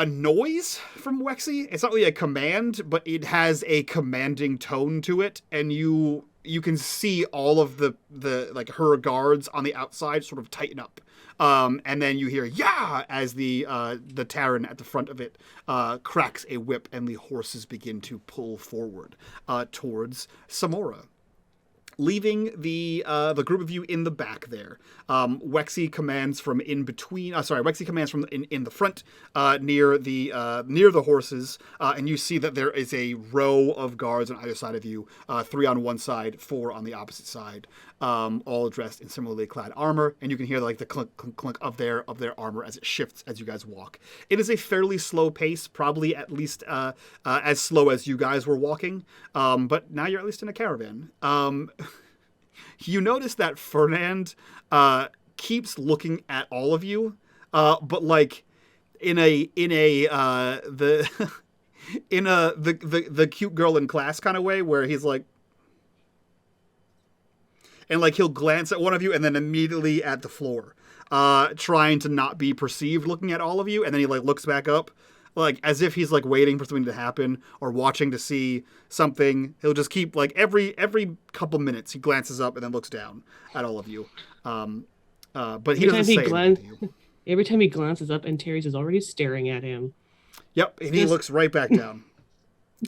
noise from Wexy. It's not really a command, but it has a commanding tone to it, and you can see all of the like her guards on the outside sort of tighten up. And then you hear "yeah" as the Terran at the front of it cracks a whip, and the horses begin to pull forward towards Samora. Leaving the group of you in the back there, Wexy commands from in between. Wexy commands from in the front, near the horses, and you see that there is a row of guards on either side of you, 3 on one side, 4 on the opposite side, all dressed in similarly clad armor, and you can hear like the clunk clunk clunk of their armor as it shifts as you guys walk. It is a fairly slow pace, probably at least as slow as you guys were walking, but now you're at least in a caravan. You notice that Fernand keeps looking at all of you, but like in the cute girl in class kind of way, where he's like, and like he'll glance at one of you and then immediately at the floor, trying to not be perceived looking at all of you, and then he like looks back up, like as if he's like waiting for something to happen or watching to see something. He'll just keep like every couple minutes he glances up and then looks down at all of you. But he doesn't say anything to you. Every time he glances up, Antares is already staring at him. Yep, and he looks right back down.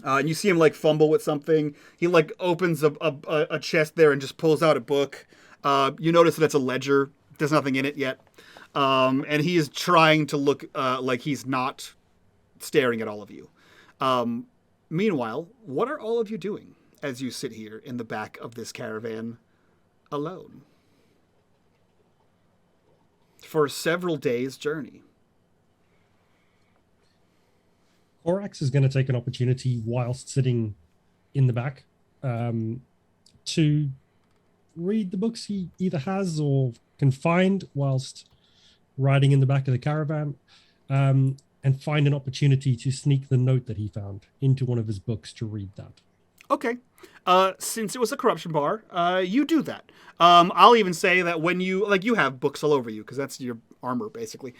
And you see him like fumble with something. He like opens a chest there and just pulls out a book. You notice that it's a ledger. There's nothing in it yet. And he is trying to look like he's not staring at all of you. Meanwhile, what are all of you doing as you sit here in the back of this caravan alone for several days' journey? Korax is going to take an opportunity whilst sitting in the back to read the books he either has or can find whilst riding in the back of the caravan, and find an opportunity to sneak the note that he found into one of his books to read that. Okay. Since it was a corruption bar, you do that. I'll even say that when you have books all over you, because that's your armor basically.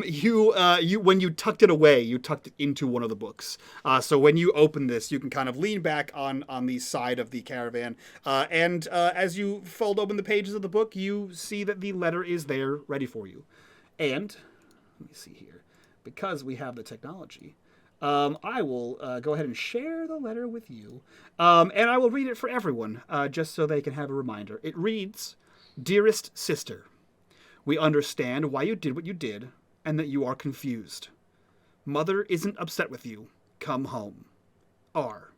You when you tucked it away, you tucked it into one of the books. So when you open this, you can kind of lean back on the side of the caravan, and as you fold open the pages of the book, you see that the letter is there, ready for you. And let me see here, because we have the technology. I will go ahead and share the letter with you, and I will read it for everyone, just so they can have a reminder. It reads, "Dearest sister, we understand why you did what you did, and that you are confused. Mother isn't upset with you. Come home. R."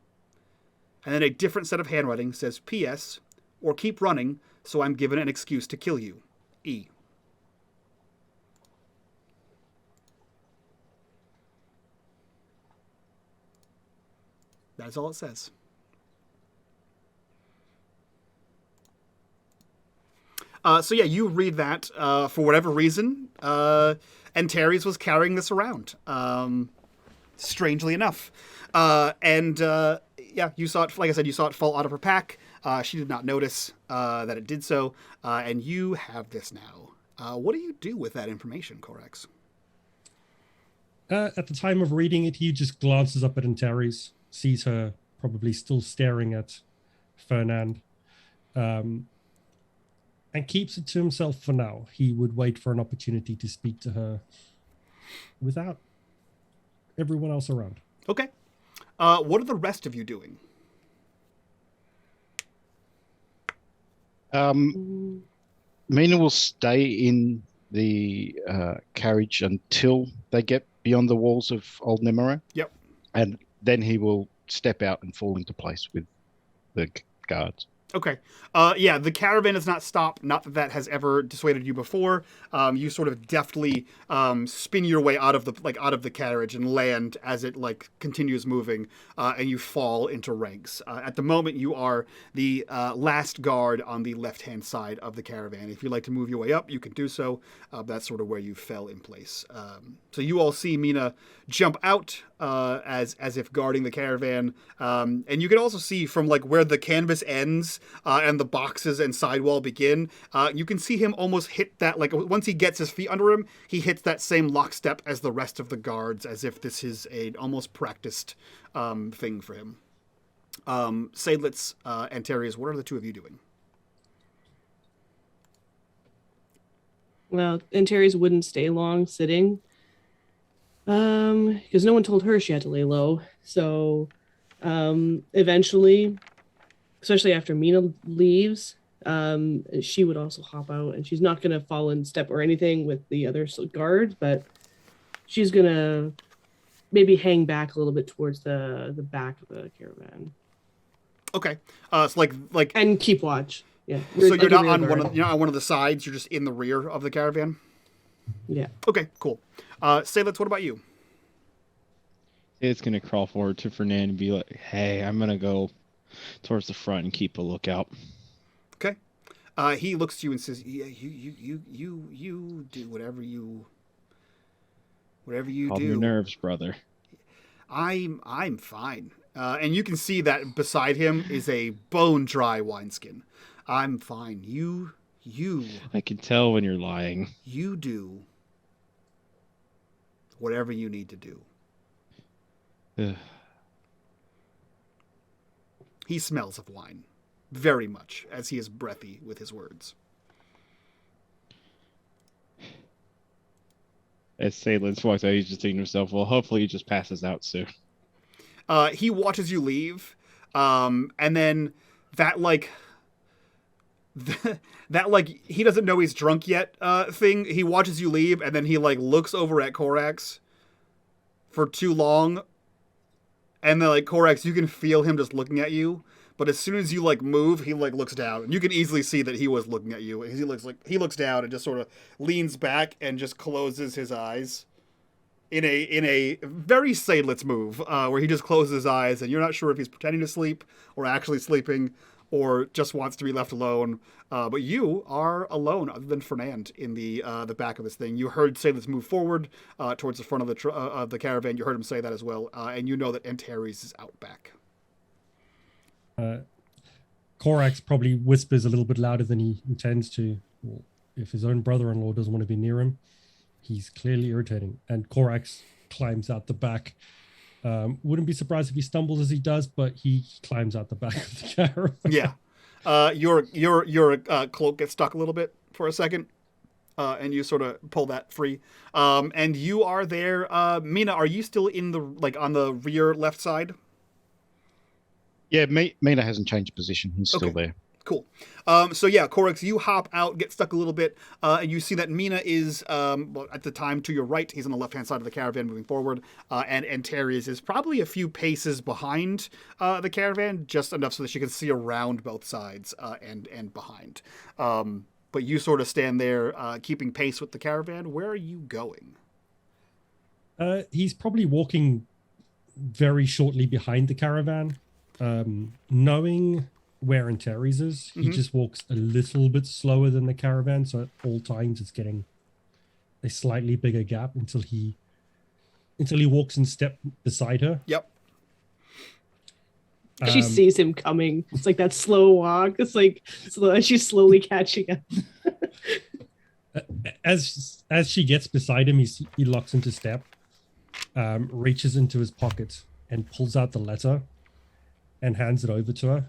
And then a different set of handwriting says, "P.S. or keep running, so I'm given an excuse to kill you. E." That's all it says. So yeah, you read that. For whatever reason, Antares was carrying this around. Strangely enough. Yeah, you saw it, like I said, you saw it fall out of her pack. She did not notice that it did so. And you have this now. What do you do with that information, Korax? At the time of reading it, he just glances up at Antares, sees her probably still staring at Fernand, and keeps it to himself for now. He would wait for an opportunity to speak to her without everyone else around. Okay. What are the rest of you doing? Mina will stay in the carriage until they get beyond the walls of Old Nemera. Yep. And then he will step out and fall into place with the guards. Okay. Yeah, the caravan has not stopped. Not that has ever dissuaded you before. You sort of deftly spin your way out of the carriage and land as it continues moving, and you fall into ranks. At the moment, you are the last guard on the left-hand side of the caravan. If you'd like to move your way up, you can do so. That's sort of where you fell in place. So you all see Mina jump out as if guarding the caravan, and you can also see from where the canvas ends and the boxes and sidewall begin, you can see him almost hit that, once he gets his feet under him, he hits that same lockstep as the rest of the guards, as if this is an almost practiced thing for him. Seydlitz and Terrius, what are the two of you doing? Well, Antares wouldn't stay long sitting. Because no one told her she had to lay low. So eventually, especially after Mina leaves, she would also hop out, and she's not going to fall in step or anything with the other guards, but she's going to maybe hang back a little bit towards the back of the caravan. Okay. So and keep watch. Yeah. So you're not on one of the sides, you're just in the rear of the caravan? Yeah. Okay, cool. Seydlitz, what about you? It's going to crawl forward to Fernand and be like, hey, I'm going to go towards the front and keep a lookout. Okay. He looks to you and says, yeah, you do whatever you Calm do. your nerves, brother. I'm fine. And you can see that beside him is a bone-dry wineskin. I'm fine. You. I can tell when you're lying. You do whatever you need to do. Ugh. He smells of wine very much as he is breathy with his words. As Seydlitz walks out, he's just thinking to himself, well, hopefully he just passes out soon. He watches you leave, and then that he doesn't know he's drunk yet thing. He watches you leave, and then he looks over at Corax for too long, and then Corax, you can feel him just looking at you. But as soon as you move, he looks down, and you can easily see that he was looking at you. And he looks down and just sort of leans back and just closes his eyes in a very Seydlitz move, where he just closes his eyes, and you're not sure if he's pretending to sleep or actually sleeping, or just wants to be left alone. But you are alone, other than Fernand, in the back of this thing. You heard Seydlitz move forward towards the front of the caravan. You heard him say that as well, and you know that Antares is out back. Corax probably whispers a little bit louder than he intends to. Well, if his own brother-in-law doesn't want to be near him, he's clearly irritating. And Corax climbs out the back. Wouldn't be surprised if he stumbles as he does, but he climbs out the back of the caravan. Yeah. Your cloak gets stuck a little bit for a second, and you sort of pull that free. And you are there. Mina, are you still in the on the rear left side? Yeah, Mina hasn't changed position. He's still there. Cool. So yeah, Corax, you hop out, get stuck a little bit, and you see that Mina is, at the time to your right. He's on the left-hand side of the caravan moving forward, and Antares is probably a few paces behind the caravan, just enough so that she can see around both sides and behind. But you sort of stand there, keeping pace with the caravan. Where are you going? He's probably walking very shortly behind the caravan. Knowing where Antares is, he just walks a little bit slower than the caravan, so at all times it's getting a slightly bigger gap until he walks in step beside her. Yep. She sees him coming. It's that slow walk. It's she's slowly catching up. As she gets beside him, he locks into step. reaches into his pocket and pulls out the letter and hands it over to her.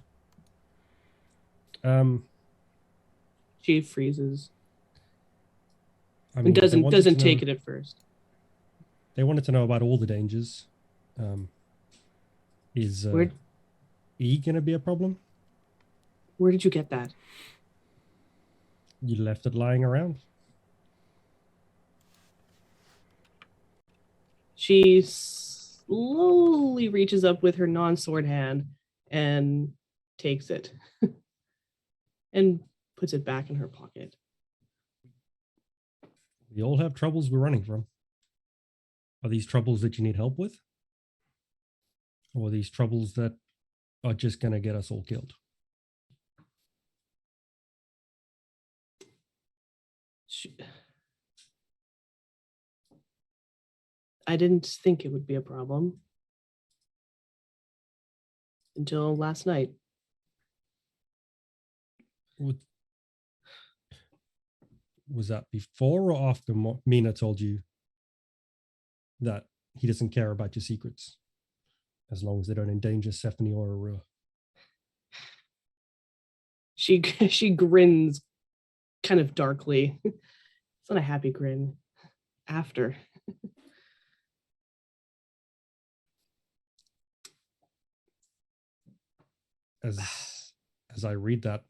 She freezes I and mean, they doesn't wanted to take know- it at first. They wanted to know about all the dangers. Is Where E gonna be a problem? where did you get that? You left it lying around. She slowly reaches up with her non-sword hand and takes it and puts it back in her pocket. We all have troubles we're running from. Are these troubles that you need help with? Or are these troubles that are just going to get us all killed? I didn't think it would be a problem until last night. Was that before or after Mina told you that he doesn't care about your secrets as long as they don't endanger Stephanie or Arua? She grins kind of darkly. It's not a happy grin. After. As I read that,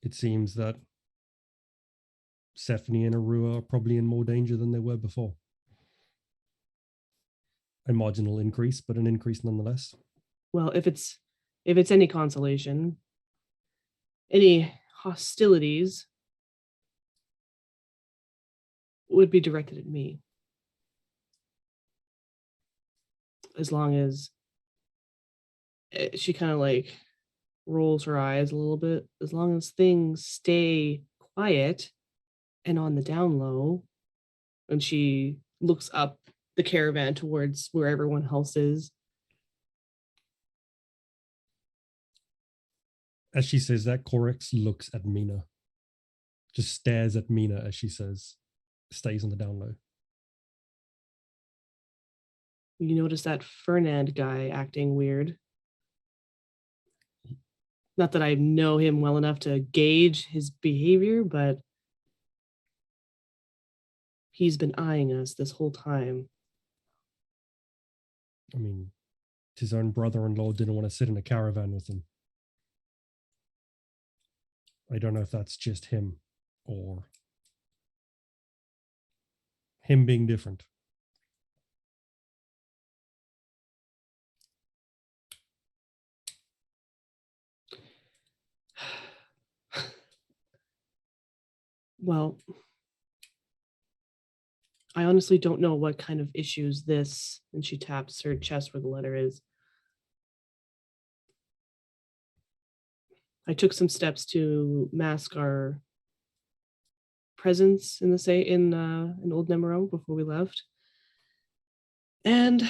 it seems that Stephanie and Arua are probably in more danger than they were before. A marginal increase, but an increase nonetheless. Well, if it's any consolation, any hostilities would be directed at me. As long as she kind of like rolls her eyes a little bit, as long as things stay quiet and on the down low, and she looks up the caravan towards where everyone else is. As she says that, Corex looks at Mina. Just stares at Mina as she says, stays on the down low. You notice that Fernand guy acting weird. Not that I know him well enough to gauge his behavior, but he's been eyeing us this whole time. I mean, his own brother-in-law didn't want to sit in a caravan with him. I don't know if that's just him or him being different. Well, I honestly don't know what kind of issues this, and she taps her chest where the letter is. I took some steps to mask our presence in Old Nemero before we left. And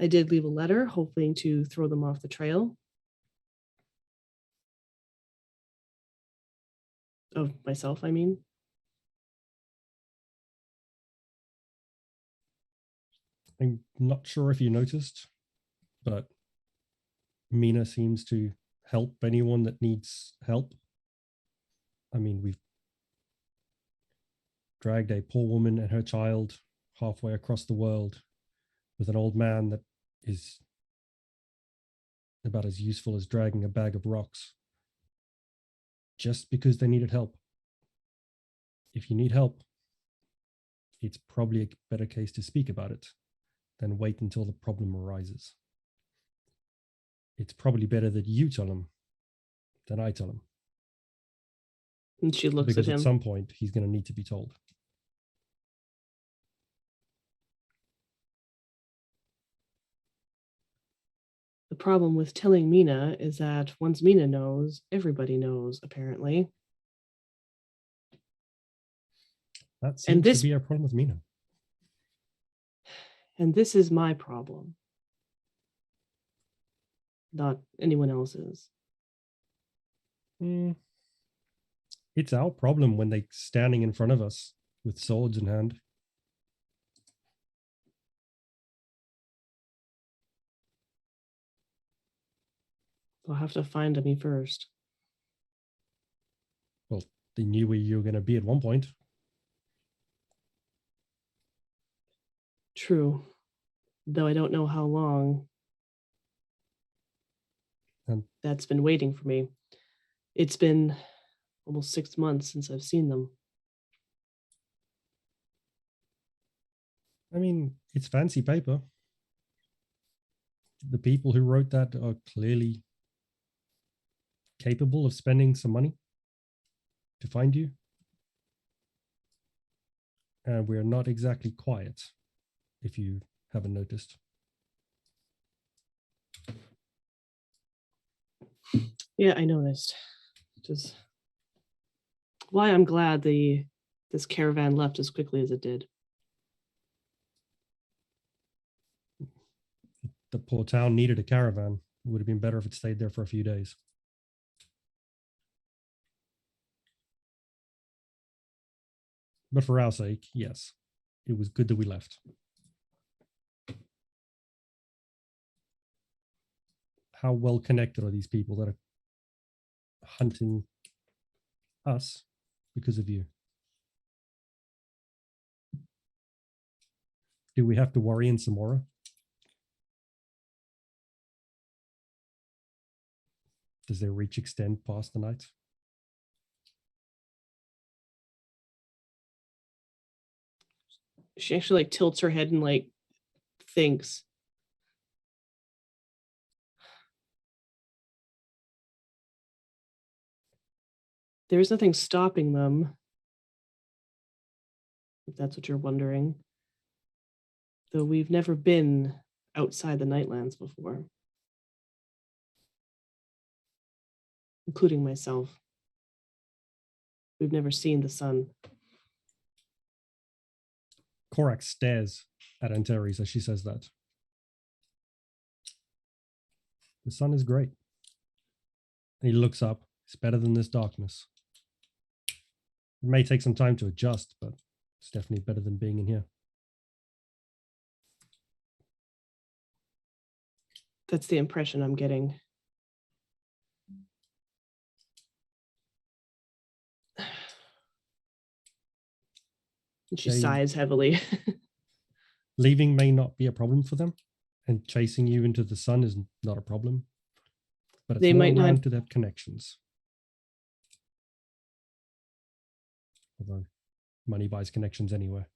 I did leave a letter, hoping to throw them off the trail. Of myself, I mean. I'm not sure if you noticed, but Mina seems to help anyone that needs help. I mean, we've dragged a poor woman and her child halfway across the world with an old man that is about as useful as dragging a bag of rocks, just because they needed help. If you need help, it's probably a better case to speak about it than wait until the problem arises. It's probably better that you tell him than I tell him. And she looks because at him. At some point, he's going to need to be told. The problem with telling Mina is that once Mina knows, everybody knows, apparently. That seems to be our problem with Mina. And this is my problem, not anyone else's. It's our problem when they're standing in front of us with swords in hand. They'll have to find me first. Well, they knew where you were going to be at one point. True. Though I don't know how long that's been waiting for me. It's been almost 6 months since I've seen them. I mean, it's fancy paper. The people who wrote that are clearly capable of spending some money to find you. And we're not exactly quiet, if you haven't noticed. Yeah, I noticed. Just why I'm glad this caravan left as quickly as it did. The poor town needed a caravan. It would have been better if it stayed there for a few days. But for our sake, yes, it was good that we left. How well connected are these people that are hunting us because of you? Do we have to worry in Samora? Does their reach extend past the night? She actually like tilts her head and like thinks. There's nothing stopping them, if that's what you're wondering. Though we've never been outside the Nightlands before, including myself. We've never seen the sun. Korak stares at Antares as she says that. The sun is great. And he looks up. It's better than this darkness. It may take some time to adjust, but it's definitely better than being in here. That's the impression I'm getting. And she sighs heavily. Leaving may not be a problem for them, and chasing you into the sun is not a problem. But it's They more might around not to their connections. Although money buys connections anywhere.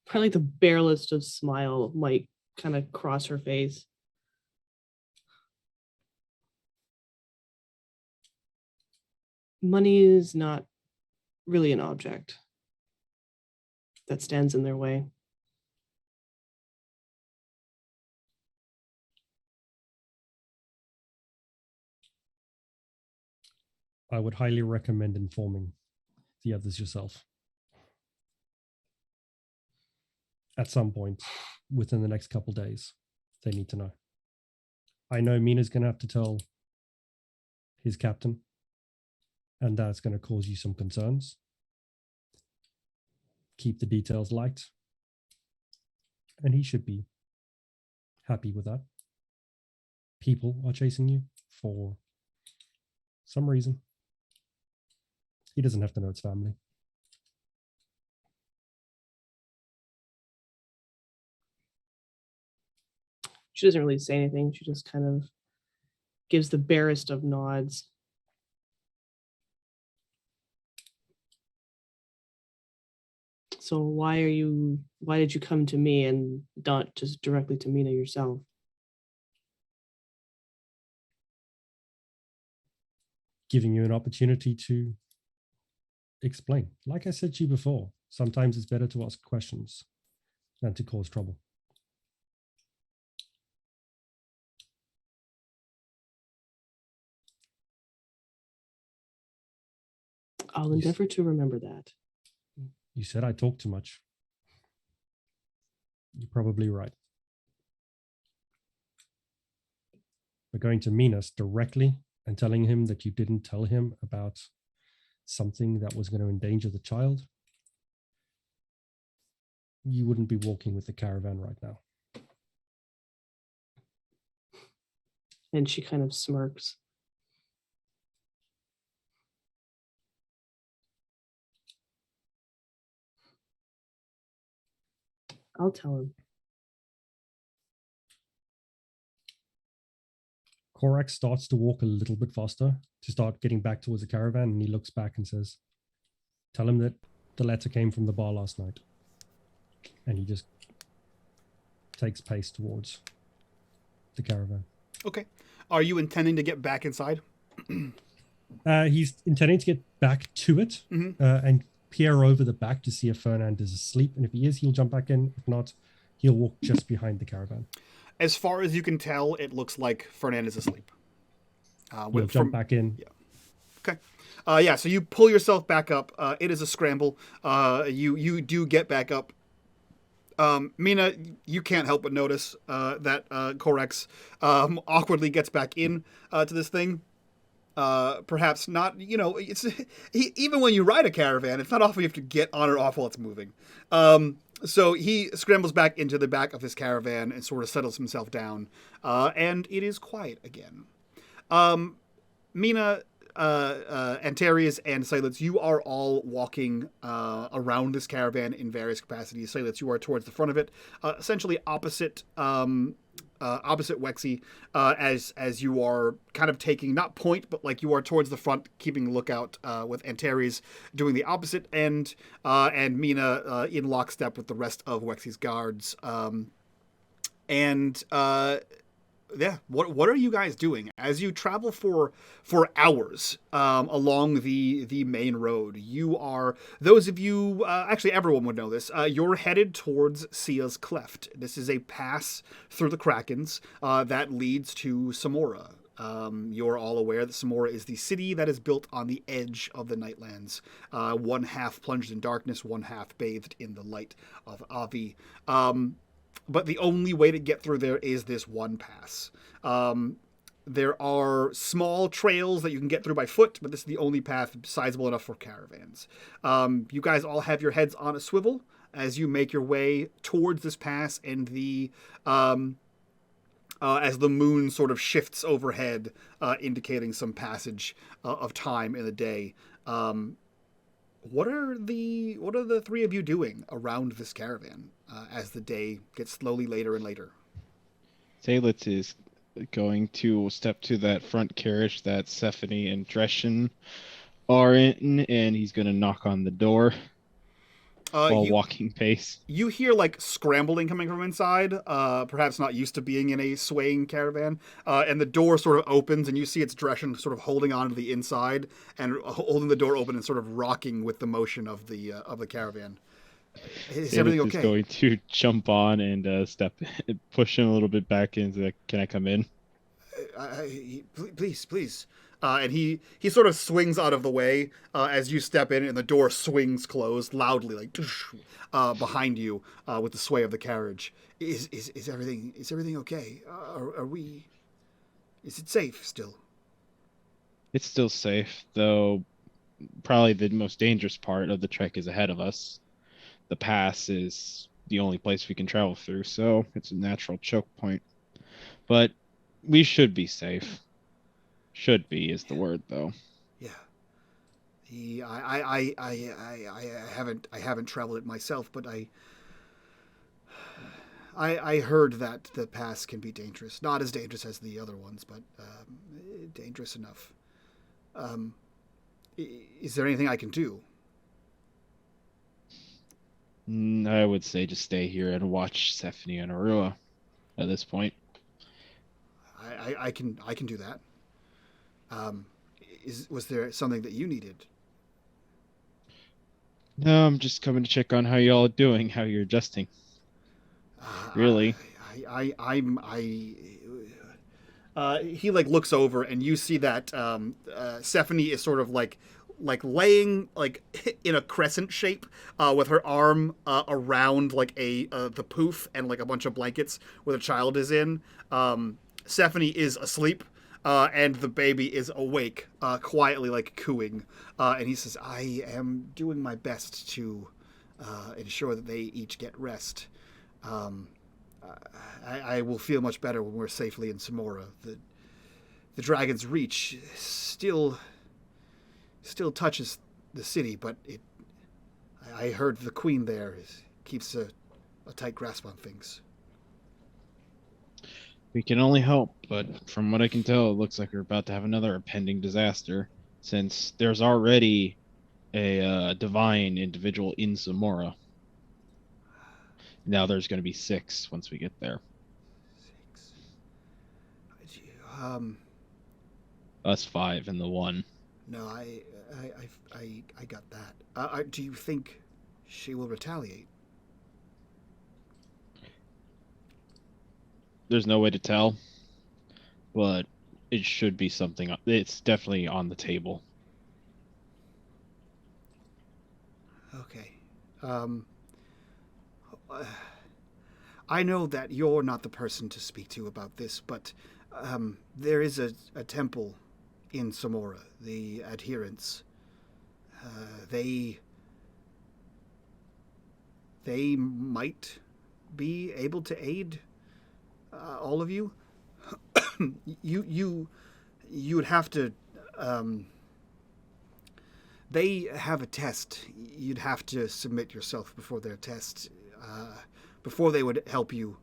Probably the barest of smile might kind of cross her face. Money is not really an object that stands in their way. I would highly recommend informing the others yourself. At some point within the next couple days, they need to know. I know Mina's going to have to tell his captain, and that's going to cause you some concerns. Keep the details light, and he should be happy with that. People are chasing you for some reason. He doesn't have to know it's family. She doesn't really say anything. She just kind of gives the barest of nods. So why did you come to me and not just directly to Mina yourself? Giving you an opportunity to explain. Like I said to you before, sometimes it's better to ask questions than to cause trouble. I'll endeavor to remember that. You said I talk too much. You're probably right. But going to Minas directly and telling him that you didn't tell him about something that was going to endanger the child, you wouldn't be walking with the caravan right now. And she kind of smirks. I'll tell him. Korak starts to walk a little bit faster to start getting back towards the caravan, and he looks back and says, "Tell him that the letter came from the bar last night." And he just takes pace towards the caravan. Okay. Are you intending to get back inside? He's intending to get back to it and peer over the back to see if Fernand is asleep. And if he is, he'll jump back in. If not, he'll walk just behind the caravan. As far as you can tell, it looks like Fernand is asleep. He'll jump back in. Yeah. Okay. So you pull yourself back up. It is a scramble. You do get back up. Mina, you can't help but notice that Korex awkwardly gets back in to this thing. Perhaps not, it's even when you ride a caravan, it's not often you have to get on or off while it's moving. So he scrambles back into the back of his caravan and sort of settles himself down. And it is quiet again. Mina, Antarius, and Seydlitz, you are all walking around this caravan in various capacities. Seydlitz, you are towards the front of it, essentially opposite Wexy, as you are kind of taking, not point, but like you are towards the front, keeping a lookout, with Antares doing the opposite end, and Mina in lockstep with the rest of Wexy's guards. What are you guys doing as you travel for hours along the main road? You are, those of you, actually everyone would know this, you're headed towards Sia's Cleft. This is a pass through the Krakens that leads to Samora. You're all aware that Samora is the city that is built on the edge of the Nightlands, one half plunged in darkness, one half bathed in the light of Avi. But the only way to get through there is this one pass. There are small trails that you can get through by foot, but this is the only path sizable enough for caravans. You guys all have your heads on a swivel as you make your way towards this pass, and as the moon sort of shifts overhead, indicating some passage of time in the day. What are the three of you doing around this caravan as the day gets slowly later and later? Seydlitz is going to step to that front carriage that Stephanie and Dreschen are in, and he's going to knock on the door while walking pace. You hear like scrambling coming from inside, perhaps not used to being in a swaying caravan, and the door sort of opens, and you see it's Dreschen sort of holding on to the inside and holding the door open and sort of rocking with the motion of the caravan. Is everything okay? Is going to jump on and push him a little bit back into can I come in? Please. And he sort of swings out of the way as you step in, and the door swings closed loudly, like behind you with the sway of the carriage. Is everything okay? Are we? Is it safe still? It's still safe, though. Probably the most dangerous part of the trek is ahead of us. The pass is the only place we can travel through, so it's a natural choke point. But we should be safe. Should be is the word, though. Yeah. I haven't traveled it myself, but I heard that the pass can be dangerous. Not as dangerous as the other ones, but dangerous enough. Is there anything I can do? I would say just stay here and watch Stephanie and Arua at this point. I can do that. Was there something that you needed? No, I'm just coming to check on how y'all are doing, how you're adjusting. Really? He like looks over, and you see that Stephanie is sort of like laying like in a crescent shape with her arm around like the poof and like a bunch of blankets where the child is in. Stephanie is asleep. And the baby is awake, quietly, like cooing. And he says, I am doing my best to ensure that they each get rest. I will feel much better when we're safely in Samora. the dragon's reach still touches the city, but I heard the queen there keeps a tight grasp on things. We can only hope, but from what I can tell, it looks like we're about to have another impending disaster, since there's already a divine individual in Zamora. Now there's going to be 6 once we get there. 6. Us 5 and the 1. No, I got that. Do you think she will retaliate? There's no way to tell, but it should be something. It's definitely on the table. Okay. I know that you're not the person to speak to about this, but there is a temple in Zamora, the adherents. They might be able to aid all of you. you would have to. They have a test. You'd have to submit yourself before their test, before they would help you.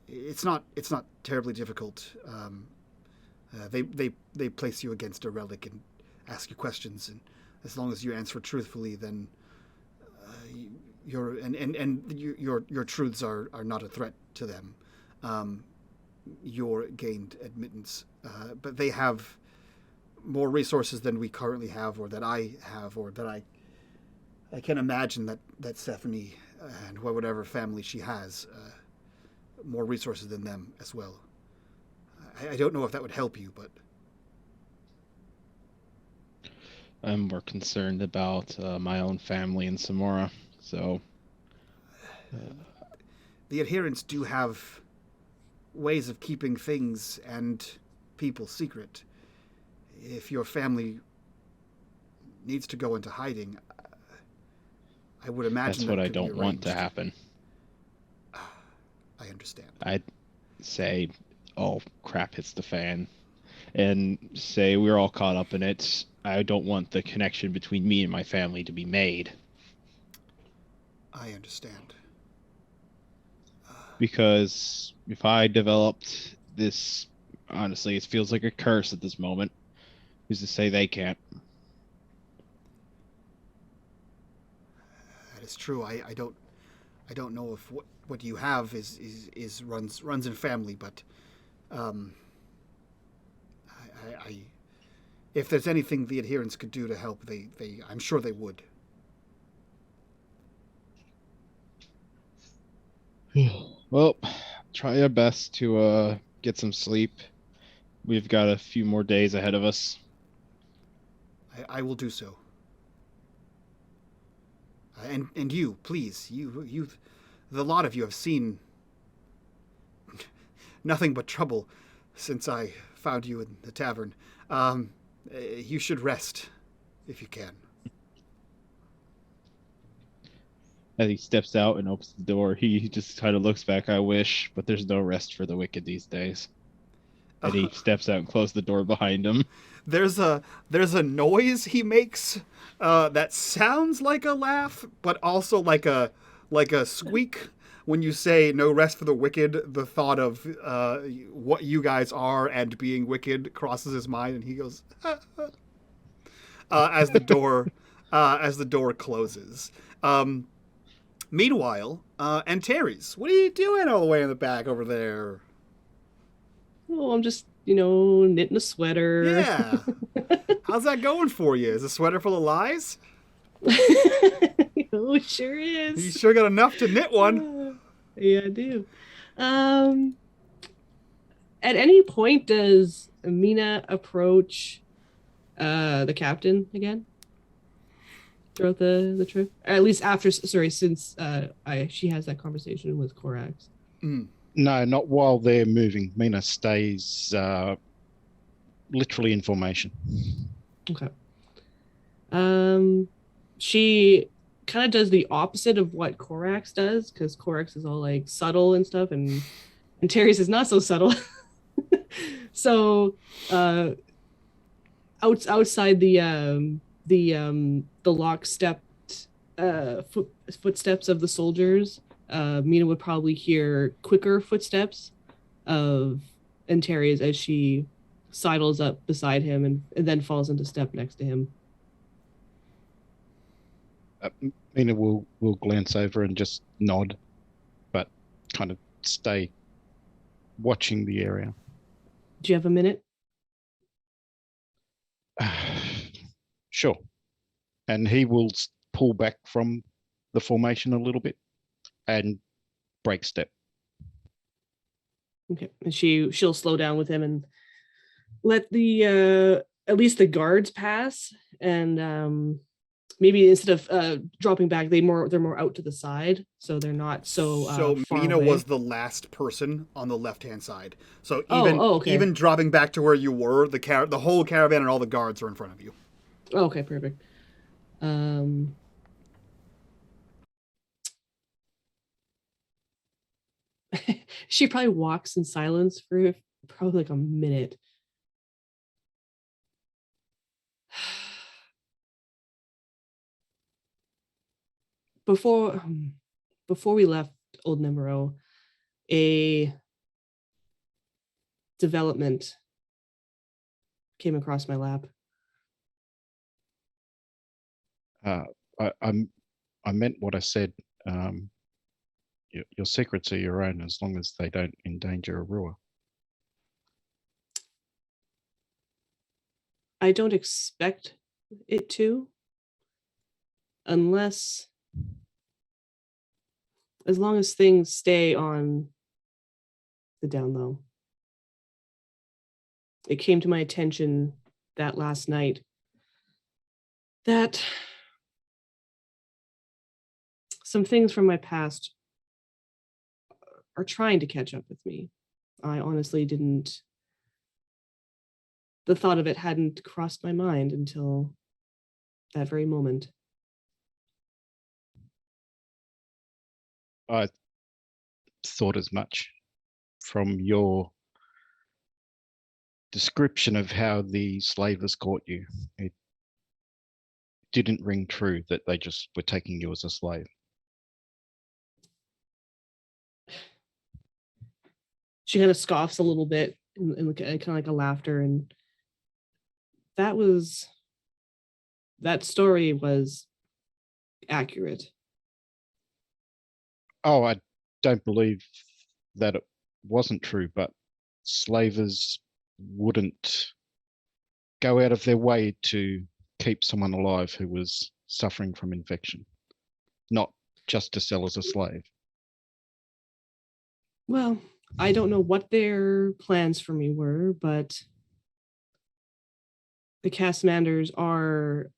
It's not terribly difficult. They place you against a relic and ask you questions, and as long as you answer truthfully, then your truths are not a threat to them. You're gained admittance, but they have more resources than we currently have, or that I have, or that I can imagine that Stephanie and whatever family she has more resources than them as well. I don't know if that would help you, but I'm more concerned about my own family in Zamora. So the adherents do have ways of keeping things and people secret. If your family needs to go into hiding, I would imagine that's what I don't want to happen. I understand. I'd say, oh, crap hits the fan, and say we're all caught up in it. I don't want the connection between me and my family to be made. I understand. Because if I developed this, honestly, it feels like a curse at this moment. Who's to say they can't? That is true. I don't know if what you have is runs in family, but if there's anything the adherents could do to help, I'm sure they would. Well, try our best to get some sleep. We've got a few more days ahead of us. I will do so. And you, please, you, the lot of you have seen nothing but trouble since I found you in the tavern. You should rest if you can. As he steps out and opens the door, he just kind of looks back. I wish, but there's no rest for the wicked these days. And he steps out and closes the door behind him. There's a noise he makes that sounds like a laugh, but also like a squeak. When you say no rest for the wicked, the thought of what you guys are and being wicked crosses his mind, and he goes as the door closes. Meanwhile, Antares, what are you doing all the way in the back over there? Oh, I'm just, knitting a sweater. Yeah. How's that going for you? Is a sweater full of lies? Oh, it sure is. You sure got enough to knit one. Yeah, I do. At any point, does Mina approach the captain again? Throughout the trip? Or at least after, since she has that conversation with Korax. Mm. No, not while they're moving. Mina stays literally in formation. Okay. She kind of does the opposite of what Korax does, because Korax is all like subtle and stuff, and Terry's is not so subtle. So, outside the lockstep footsteps of the soldiers, Mina would probably hear quicker footsteps of Antares as she sidles up beside him and then falls into step next to him. Mina will glance over and just nod, but kind of stay watching the area. Do you have a minute? Sure. And he will pull back from the formation a little bit and break step. Okay. And she'll slow down with him and let the at least the guards pass, and maybe instead of dropping back, they're more out to the side, so they're not so far Mina away. was the last person on the left-hand side. So Okay. even dropping back to where you were, the whole caravan and all the guards are in front of you. Okay, perfect. She probably walks in silence for probably like a minute. Before we left Old Nemero, a development came across my lap. I meant what I said. Your secrets are your own as long as they don't endanger Arua. I don't expect it to, unless, as long as things stay on the down low. It came to my attention that last night that some things from my past are trying to catch up with me. I honestly didn't, the thought of it hadn't crossed my mind until that very moment. I thought as much from your description of how the slavers caught you. It didn't ring true that they just were taking you as a slave. She kind of scoffs a little bit and kind of like a laughter, and that story was accurate. Oh, I don't believe that it wasn't true, but slavers wouldn't go out of their way to keep someone alive who was suffering from infection, not just to sell as a slave. Well, I don't know what their plans for me were, but the Castmanders are,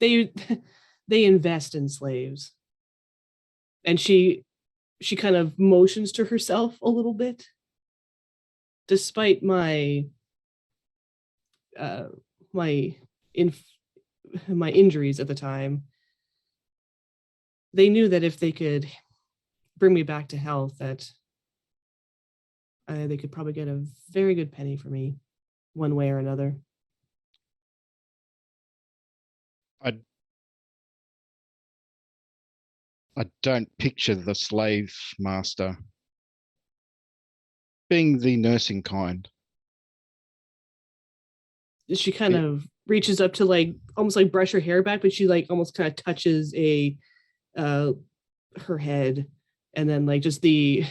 they they invest in slaves. And she kind of motions to herself a little bit. Despite my my my injuries at the time, they knew that if they could bring me back to health, that they could probably get a very good penny for me, one way or another. I don't picture the slave master being the nursing kind. She kind of reaches up to like almost like brush her hair back, but she like almost kind of touches her head, and then like just the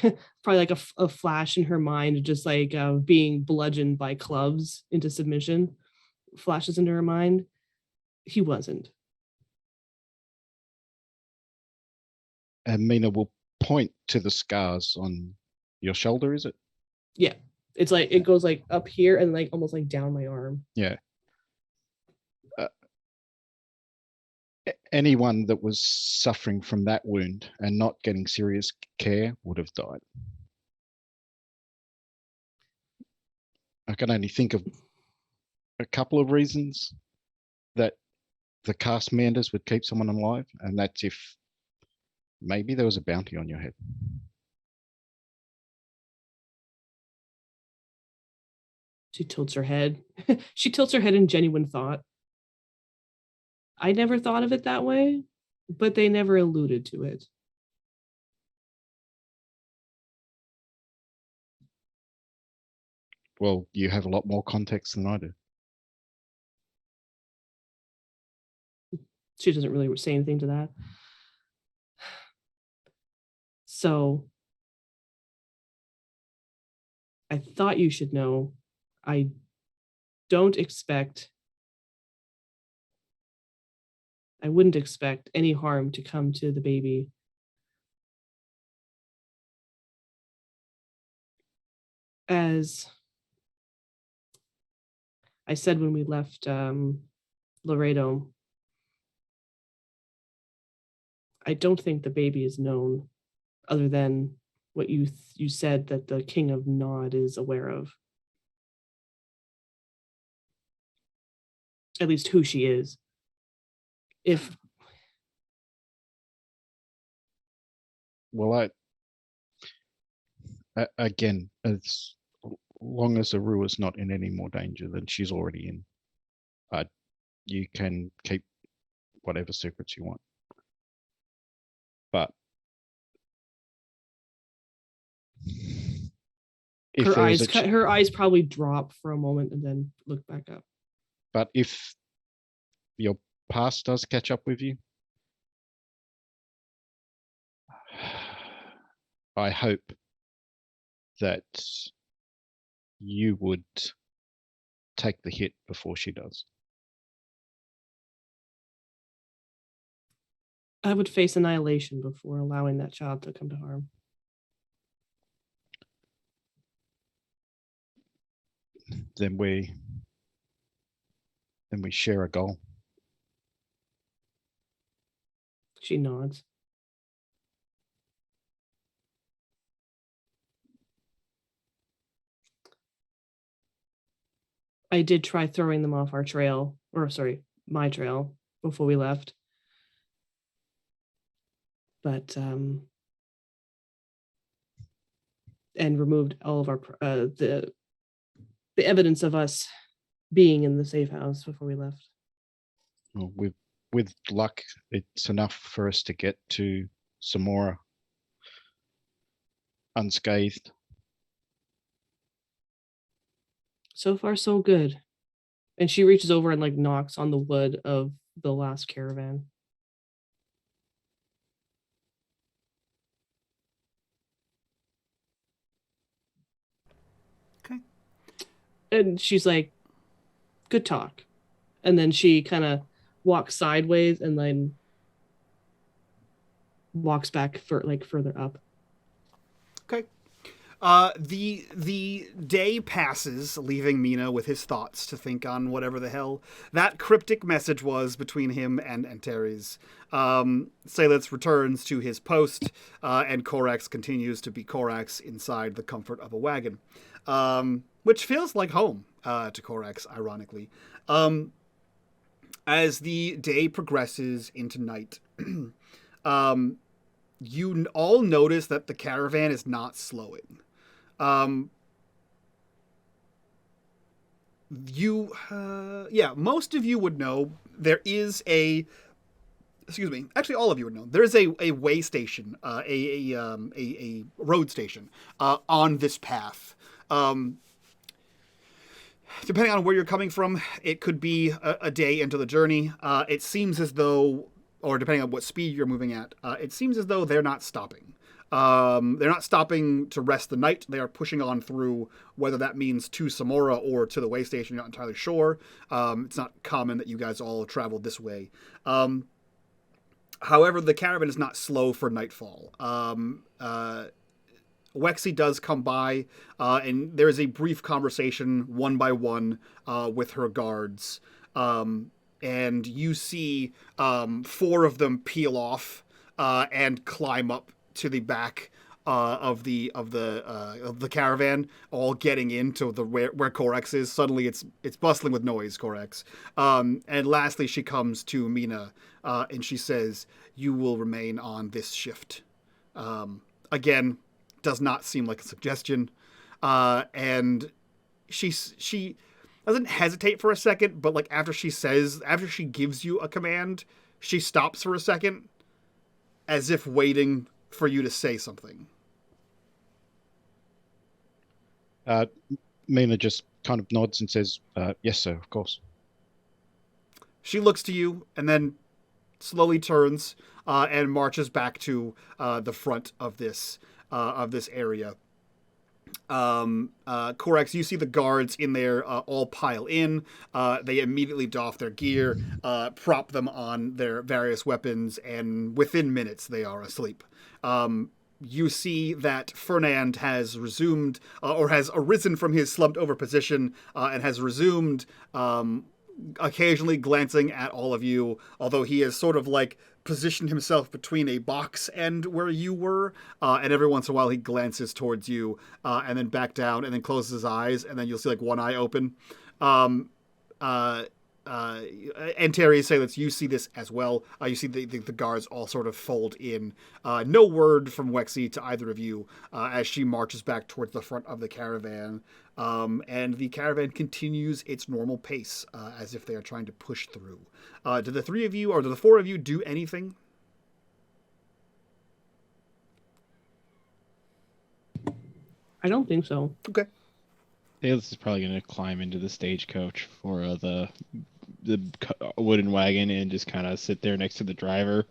probably like a flash in her mind, just like being bludgeoned by clubs into submission, flashes into her mind. He wasn't. And Mina will point to the scars on your shoulder, is it? Yeah. It's like it goes like up here and like almost like down my arm. Yeah. Anyone that was suffering from that wound and not getting serious care would have died. I can only think of a couple of reasons that the Castmanders would keep someone alive, and that's if maybe there was a bounty on your head. She tilts her head. She tilts her head in genuine thought. I never thought of it that way, but they never alluded to it. Well, you have a lot more context than I do. She doesn't really say anything to that. So I thought you should know. I wouldn't expect any harm to come to the baby. As I said when we left Laredo, I don't think the baby is known, other than what you said that the King of Nod is aware of. At least who she is. Again, as long as Aru is not in any more danger than she's already in, you can keep whatever secrets you want. But her eyes probably drop for a moment and then look back up. But if your past does catch up with you, I hope that you would take the hit before she does. I would face annihilation before allowing that child to come to harm. Then we share a goal. She nods. I did try throwing them off our trail, my trail, before we left. But and removed all of our the evidence of us being in the safe house before we left. Well, with luck, it's enough for us to get to Samora unscathed. So far, so good. And she reaches over and like knocks on the wood of the last caravan. Okay. And she's like, good talk. And then she kind of walks sideways and then walks back further up. Okay. The day passes, leaving Mina with his thoughts to think on whatever the hell that cryptic message was between him and Antares. Seydlitz returns to his post, and Corax continues to be Corax inside the comfort of a wagon, which feels like home to Corax, ironically. As the day progresses into night, you all notice that the caravan is not slowing. Most of you would know there is actually all of you would know there is a way station, a road station on this path. Depending on where you're coming from, it could be a day into the journey. It seems as though, or depending on what speed you're moving at, it seems as though they're not stopping. They're not stopping to rest the night. They are pushing on through, whether that means to Samora or to the way station. You're not entirely sure. It's not common that you guys all travel this way. However, the caravan is not slow for nightfall. Wexy does come by, and there is a brief conversation, one by one, with her guards. And you see 4 of them peel off and climb up to the back of the caravan, all getting into the where Corax is. Suddenly, it's bustling with noise, Corax. And lastly, she comes to Mina, and she says, "You will remain on this shift." Again, does not seem like a suggestion, and she doesn't hesitate for a second, but like after she gives you a command, she stops for a second, as if waiting for you to say something. Mina just kind of nods and says, "Yes, sir, of course." She looks to you and then slowly turns and marches back to the front of this area. Corax, you see the guards in there all pile in. They immediately doff their gear, prop them on their various weapons, and within minutes they are asleep. You see that Fernand has resumed, or has arisen from his slumped over position, and has resumed, occasionally glancing at all of you, although he has sort of like positioned himself between a box and where you were, and every once in a while he glances towards you, and then back down, and then closes his eyes, and then you'll see like one eye open. And Terry, Seydlitz, you see this as well. You see the guards all sort of fold in. No word from Wexy to either of you as she marches back towards the front of the caravan. And the caravan continues its normal pace as if they are trying to push through. Do the three of you, or do the four of you, do anything? I don't think so. Okay. Seydlitz is probably going to climb into the stagecoach for the wooden wagon and just kind of sit there next to the driver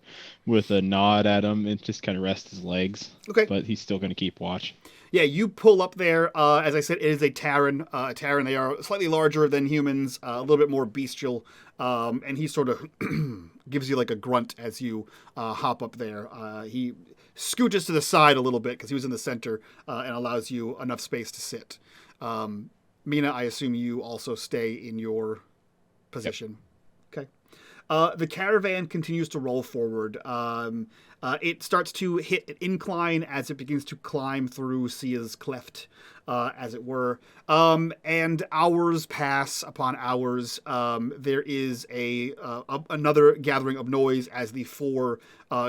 with a nod at him and just kind of rest his legs. Okay. But he's still going to keep watch. Yeah, you pull up there. As I said, it is a Terran. Terran, they are slightly larger than humans, a little bit more bestial. And he sort of gives you like a grunt as you hop up there. He scooches to the side a little bit because he was in the center and allows you enough space to sit. Mina, I assume you also stay in your position. Yep. Okay. The caravan continues to roll forward. It starts to hit an incline as it begins to climb through Sia's cleft, as it were. And hours pass upon hours. There is another gathering of noise as the four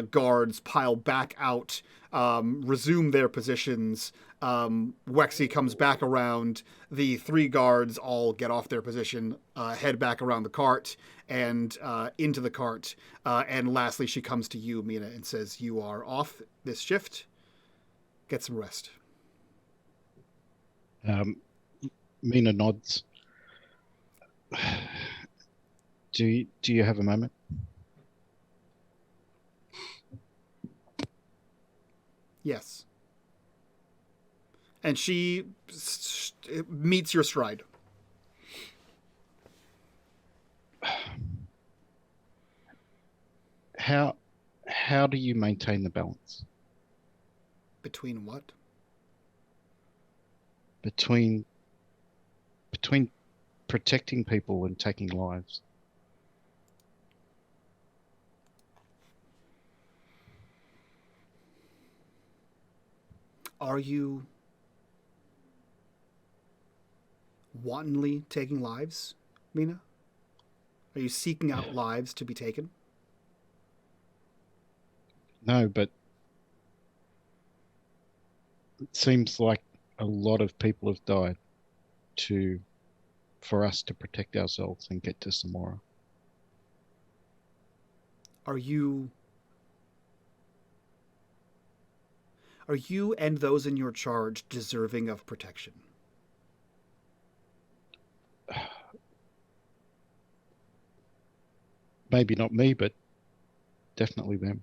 guards pile back out, resume their positions. Wexy comes back around. The three guards all get off their position, head back around the cart and into the cart. And lastly, she comes to you, Mina, and says, "You are off this shift. Get some rest." Mina nods. Do you have a moment? Yes. And she meets your stride. How do you maintain the balance Between what? between protecting people and taking lives? Are you wantonly taking lives, Mina? Are you seeking out lives to be taken? No, but it seems like a lot of people have died for us to protect ourselves and get to Samora. Are you and those in your charge deserving of protection? Maybe not me, but definitely them.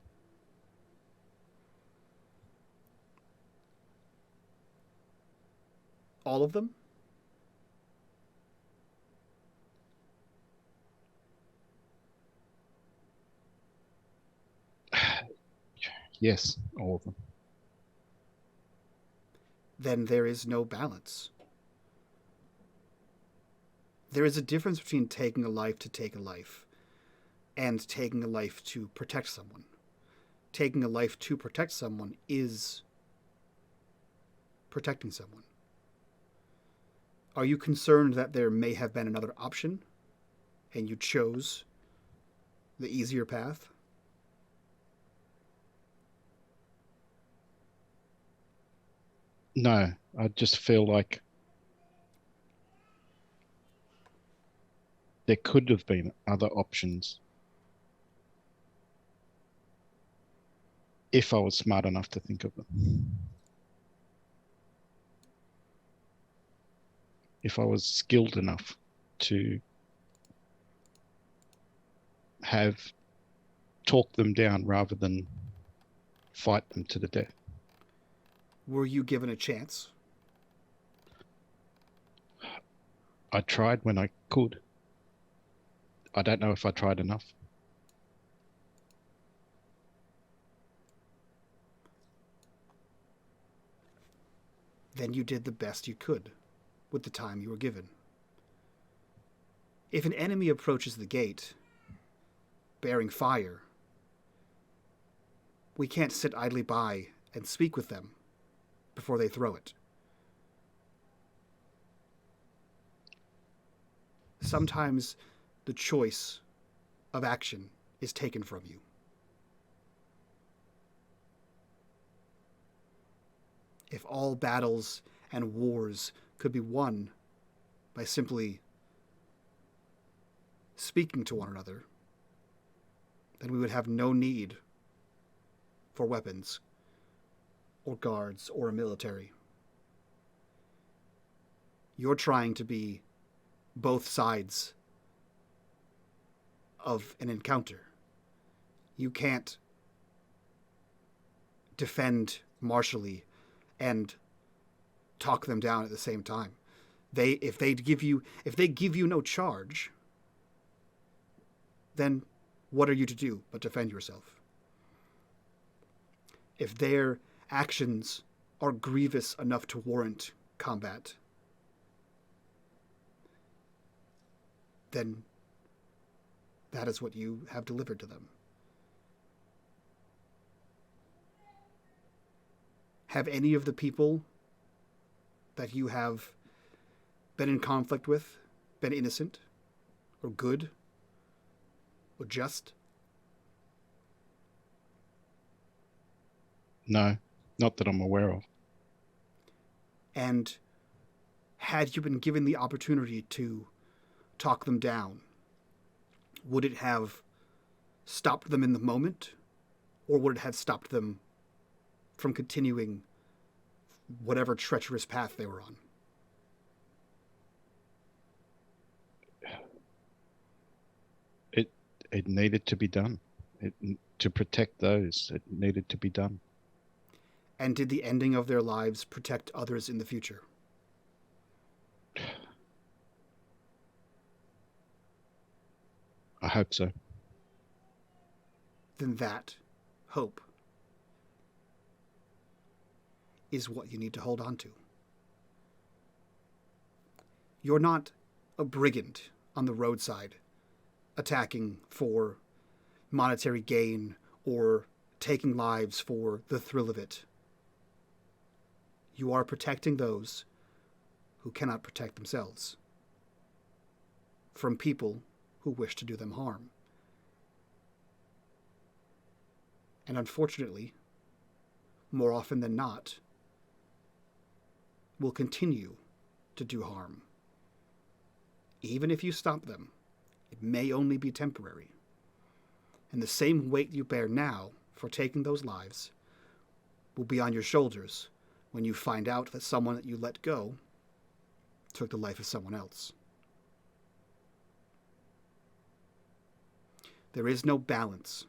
All of them? Yes, all of them. Then there is no balance. There is a difference between taking a life to take a life and taking a life to protect someone. Taking a life to protect someone is protecting someone. Are you concerned that there may have been another option and you chose the easier path? No, I just feel like there could have been other options if I was smart enough to think of them. If I was skilled enough to have talked them down rather than fight them to the death. Were you given a chance? I tried when I could. I don't know if I tried enough. Then you did the best you could with the time you were given. If an enemy approaches the gate, bearing fire, we can't sit idly by and speak with them before they throw it. Sometimes the choice of action is taken from you. If all battles and wars could be won by simply speaking to one another, then we would have no need for weapons or guards or a military. You're trying to be both sides of an encounter. You can't defend martially and talk them down at the same time. If they give you no charge, then what are you to do but defend yourself? If their actions are grievous enough to warrant combat, then that is what you have delivered to them. Have any of the people that you have been in conflict with been innocent or good or just? No, not that I'm aware of. And had you been given the opportunity to talk them down, would it have stopped them in the moment, or would it have stopped them from continuing whatever treacherous path they were on? It needed to be done. To protect those, it needed to be done. And did the ending of their lives protect others in the future? I hope so. Then that hope is what you need to hold on to. You're not a brigand on the roadside attacking for monetary gain or taking lives for the thrill of it. You are protecting those who cannot protect themselves from people who wish to do them harm. And unfortunately, more often than not, will continue to do harm. Even if you stop them, it may only be temporary. And the same weight you bear now for taking those lives will be on your shoulders when you find out that someone that you let go took the life of someone else. There is no balance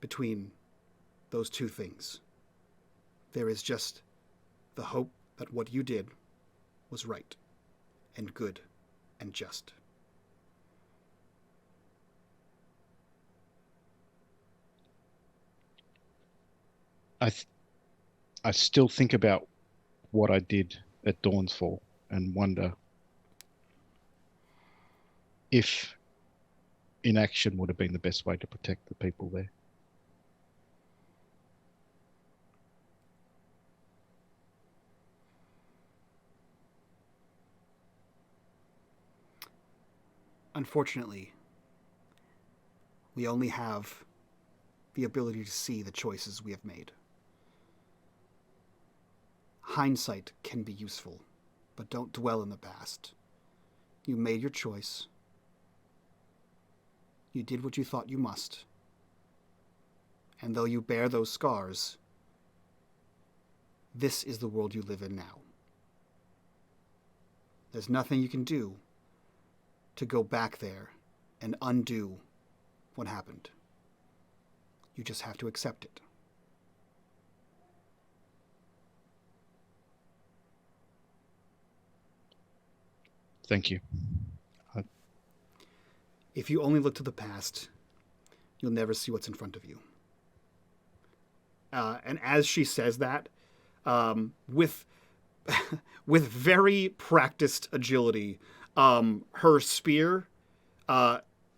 between those two things. There is just the hope that what you did was right and good and just. I still think about what I did at Dawn's Fall and wonder if inaction would have been the best way to protect the people there. Unfortunately, we only have the ability to see the choices we have made. Hindsight can be useful, but don't dwell in the past. You made your choice. You did what you thought you must. And though you bear those scars, this is the world you live in now. There's nothing you can do to go back there and undo what happened. You just have to accept it. Thank you. If you only look to the past, you'll never see what's in front of you. And as she says that, with very practiced agility, her spear,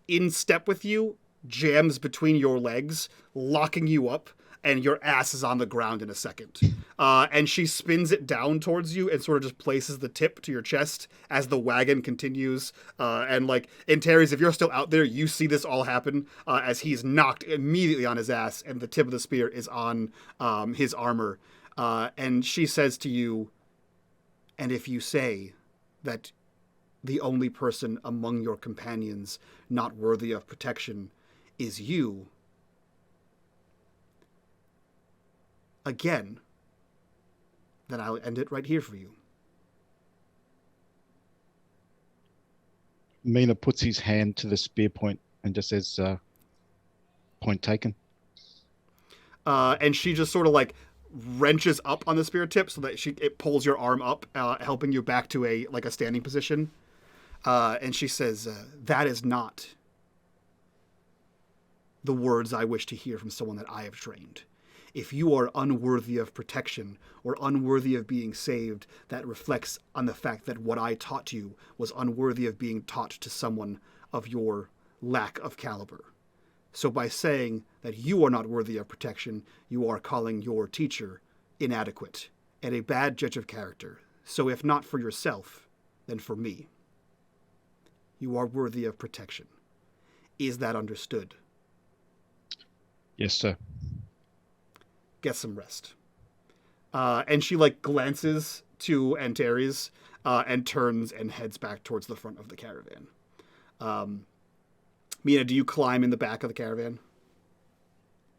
in step with you, jams between your legs, locking you up, and your ass is on the ground in a second. And she spins it down towards you and sort of just places the tip to your chest as the wagon continues. And like, in Terry's, if you're still out there, you see this all happen as he's knocked immediately on his ass and the tip of the spear is on his armor. And she says to you, and if you say that the only person among your companions not worthy of protection is you, again, then I'll end it right here for you. Mina puts his hand to the spear point and just says, point taken. And she just sort of like wrenches up on the spear tip so that it pulls your arm up, helping you back to a standing position. And she says, that is not the words I wish to hear from someone that I have trained. If you are unworthy of protection or unworthy of being saved, that reflects on the fact that what I taught you was unworthy of being taught to someone of your lack of caliber. So by saying that you are not worthy of protection, you are calling your teacher inadequate and a bad judge of character. So if not for yourself, then for me. You are worthy of protection. Is that understood? Yes, sir. Get some rest. And she glances to Antares and turns and heads back towards the front of the caravan. Mina, do you climb in the back of the caravan?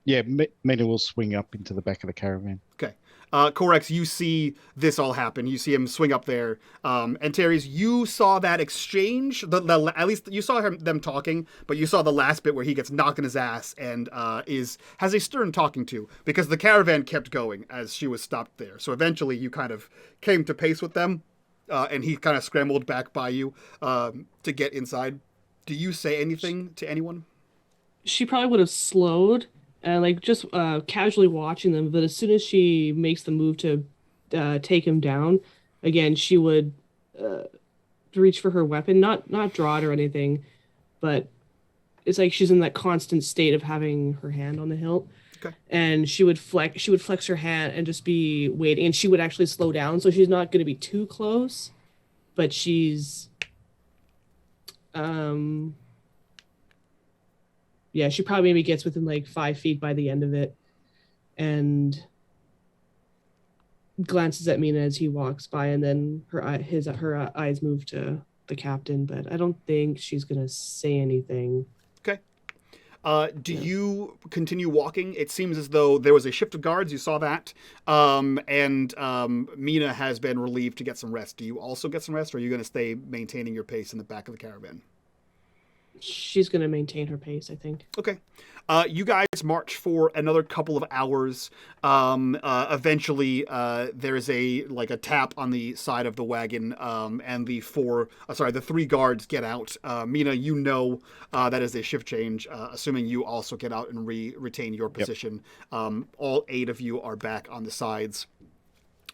Yeah, Mina will swing up into the back of the caravan. Okay. Corex, you see this all happen. You see him swing up there. Antares, you saw that exchange. At least you saw them talking, but you saw the last bit where he gets knocked in his ass and has a stern talking to, because the caravan kept going as she was stopped there. So eventually you kind of came to pace with them, and he kind of scrambled back by you to get inside. Do you say anything to anyone? She probably would have slowed and just casually watching them, but as soon as she makes the move to take him down, again, she would reach for her weapon, not draw it or anything, but it's like she's in that constant state of having her hand on the hilt. Okay. And she would flex her hand and just be waiting, and she would actually slow down, so she's not going to be too close, but she's yeah, she probably maybe gets within 5 feet by the end of it, and glances at Mina as he walks by, and then her eyes move to the captain, but I don't think she's gonna say anything. Okay. Do you continue walking? It seems as though there was a shift of guards. You saw that. And Mina has been relieved to get some rest. Do you also get some rest, or are you going to stay maintaining your pace in the back of the caravan? She's going to maintain her pace, I think. Okay. You guys march for another couple of hours. Eventually, there is a tap on the side of the wagon, and the three guards get out. Mina, you know that is a shift change, assuming you also get out and retain your position. Yep. All 8 of you are back on the sides.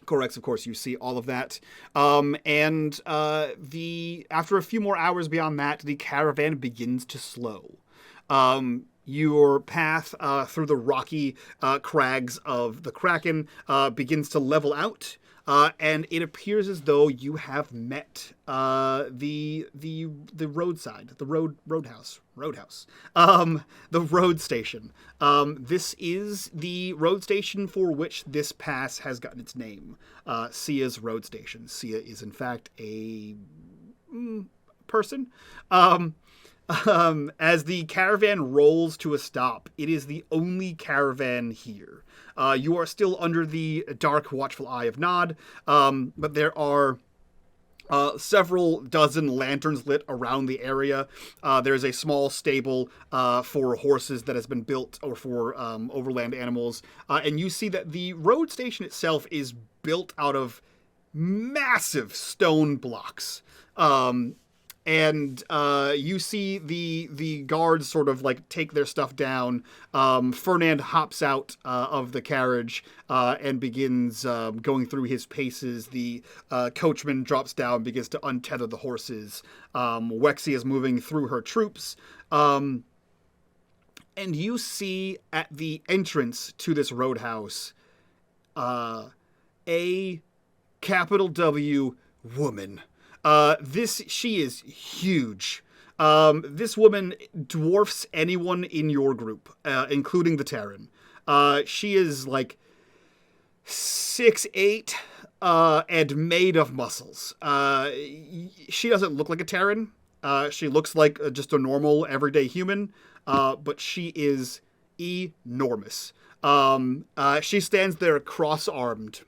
Corex, of course, you see all of that. And after a few more hours beyond that, the caravan begins to slow. Your path through the rocky crags of the Kraken begins to level out, and it appears as though you have met the roadside, the roadhouse, the road station. This is the road station for which this pass has gotten its name, Sia's road station. Sia is in fact a person. As the caravan rolls to a stop, it is the only caravan here. You are still under the dark, watchful eye of Nod, but there are several dozen lanterns lit around the area. There's a small stable for horses that has been built, or for overland animals. And you see that the road station itself is built out of massive stone blocks. And you see the guards sort of like take their stuff down. Fernand hops out of the carriage and begins going through his paces. The coachman drops down, begins to untether the horses. Wexy is moving through her troops. And you see at the entrance to this roadhouse a capital W woman. She is huge. This woman dwarfs anyone in your group, including the Terran. She is like 6'8", and made of muscles. She doesn't look like a Terran. She looks like just a normal, everyday human, but she is enormous. She stands there cross-armed,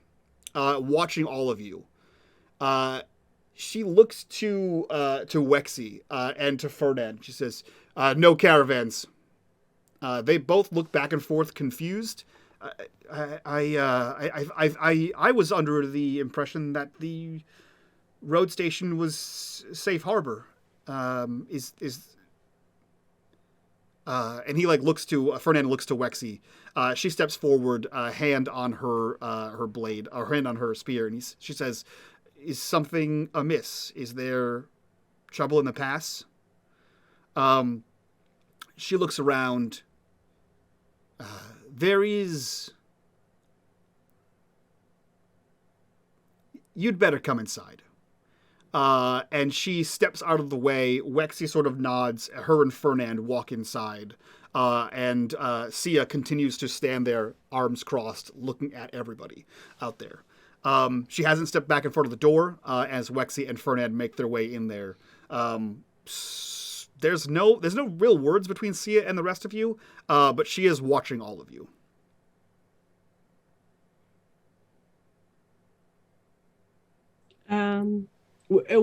watching all of you. She looks to Wexy and to Fernand. She says, "No caravans." They both look back and forth, confused. I was under the impression that the road station was safe harbor. And he looks to Fernand. Looks to Wexy. She steps forward, hand on her blade, or hand on her spear, and she says, "Is something amiss? Is there trouble in the pass?" She looks around. There is... You'd better come inside. And she steps out of the way. Wexy sort of nods. Her and Fernand walk inside. And Sia continues to stand there, arms crossed, looking at everybody out there. She hasn't stepped back in front of the door as Wexy and Fernand make their way in there. There's no real words between Sia and the rest of you, but she is watching all of you.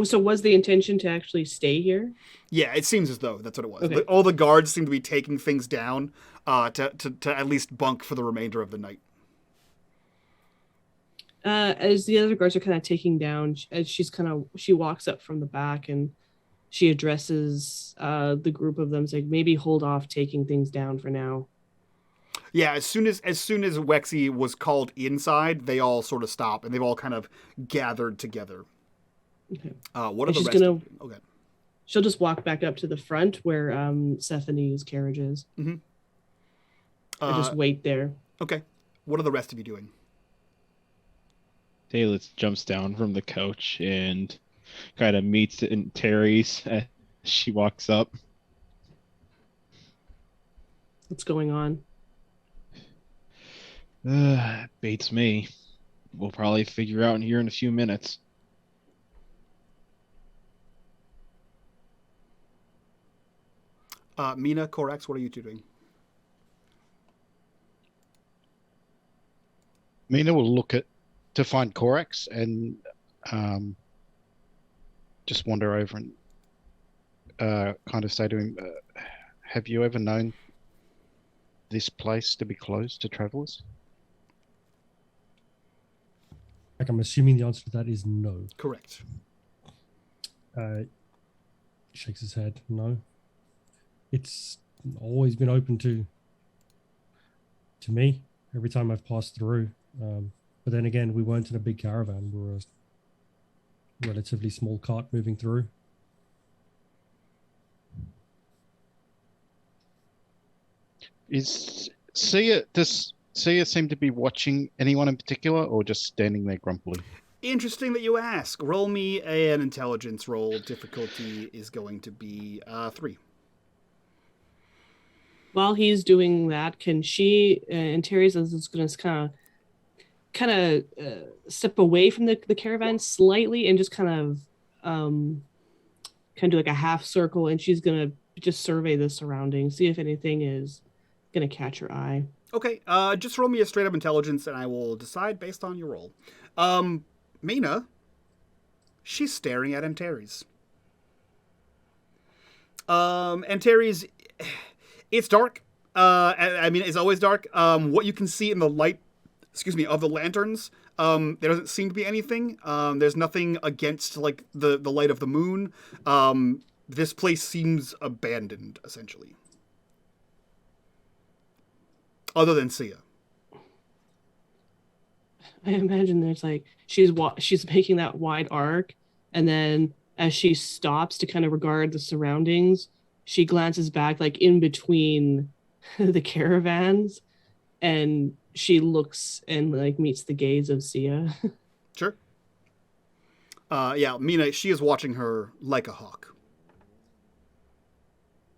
So was the intention to actually stay here? Yeah, it seems as though that's what it was. Okay. All the guards seem to be taking things down to at least bunk for the remainder of the night. As the other guards are kind of taking down, as she walks up from the back and she addresses the group of them, saying, "Maybe hold off taking things down for now." Yeah, as soon as Wexy was called inside, they all sort of stop and they've all kind of gathered together. Okay. What are the she's rest? Okay. She'll just walk back up to the front where Sethany's carriage is. Mm-hmm. And just wait there. Okay. What are the rest of you doing? Seydlitz jumps down from the coach and kind of meets in Terry's as she walks up. What's going on? Bates me. We'll probably figure out here in a few minutes. Mina, Korax, what are you two doing? Mina will look to find Korax and just wander over and kind of say to him, "Have you ever known this place to be closed to travelers?" I'm assuming the answer to that is no. Correct. Shakes his head. No. It's always been open to me every time I've passed through. But then again, we weren't in a big caravan. We were a relatively small cart moving through. Does Sia seem to be watching anyone in particular, or just standing there grumpily? Interesting that you ask. Roll me an intelligence roll. Difficulty is going to be 3. While he's doing that, can she and Terry's is going to kind of step away from the caravan slightly and just kind of do like a half circle, and she's going to just survey the surroundings, see if anything is gonna catch your eye. Okay, just roll me a straight up intelligence, and I will decide based on your roll. Mina, she's staring at Antares. Antares, it's dark. I mean, it's always dark. What you can see in the light, of the lanterns, there doesn't seem to be anything. There's nothing against like the light of the moon. This place seems abandoned, essentially. Other than Sia. I imagine there's like she's making that wide arc, and then as she stops to kind of regard the surroundings, she glances back like in between the caravans, and she looks and like meets the gaze of Sia. Sure. Yeah, Mina, she is watching her like a hawk.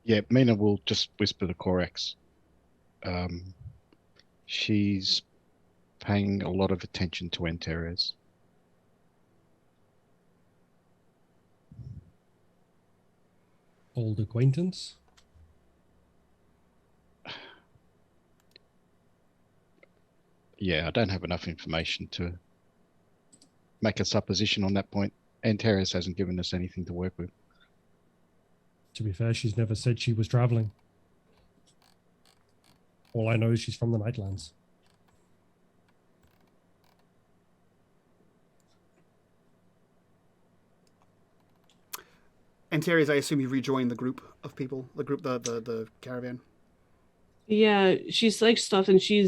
Yeah, Mina will just whisper to Corax. She's paying a lot of attention to Antares. Old acquaintance? Yeah, I don't have enough information to make a supposition on that point. Antares hasn't given us anything to work with. To be fair, she's never said she was traveling. All I know is she's from the Nightlands. Antares, I assume you rejoined the group of people, the caravan. Yeah, she's like stuffed, and she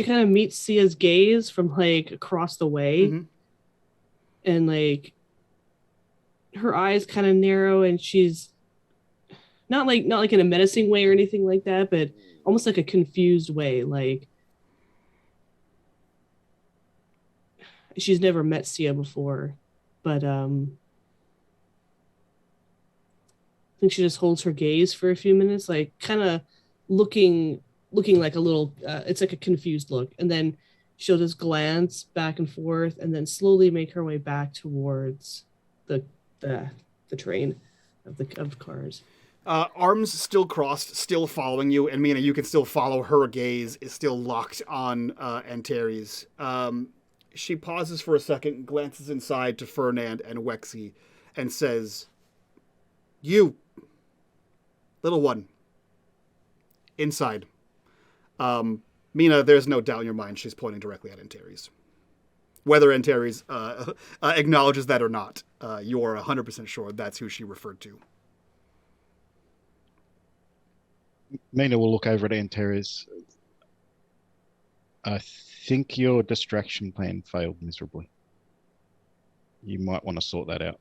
kind of meets Sia's gaze from like across the way, Mm-hmm. and like her eyes kind of narrow, and she's not like in a menacing way or anything like that, but almost like a confused way. Like she's never met Sia before, but I think she just holds her gaze for a few minutes, like kind of looking like a little. It's like a confused look, and then she'll just glance back and forth, and then slowly make her way back towards the train of cars. Arms still crossed, still following you, and Mina, you can still follow her gaze, is still locked on Antares. She pauses for a second, glances inside to Fernand and Wexy, and says, "You, little one, inside." Mina, there's no doubt in your mind she's pointing directly at Antares. Whether Antares acknowledges that or not, you're 100% sure that's who she referred to. Mina will look over at Antares. I think your distraction plan failed miserably. You might want to sort that out.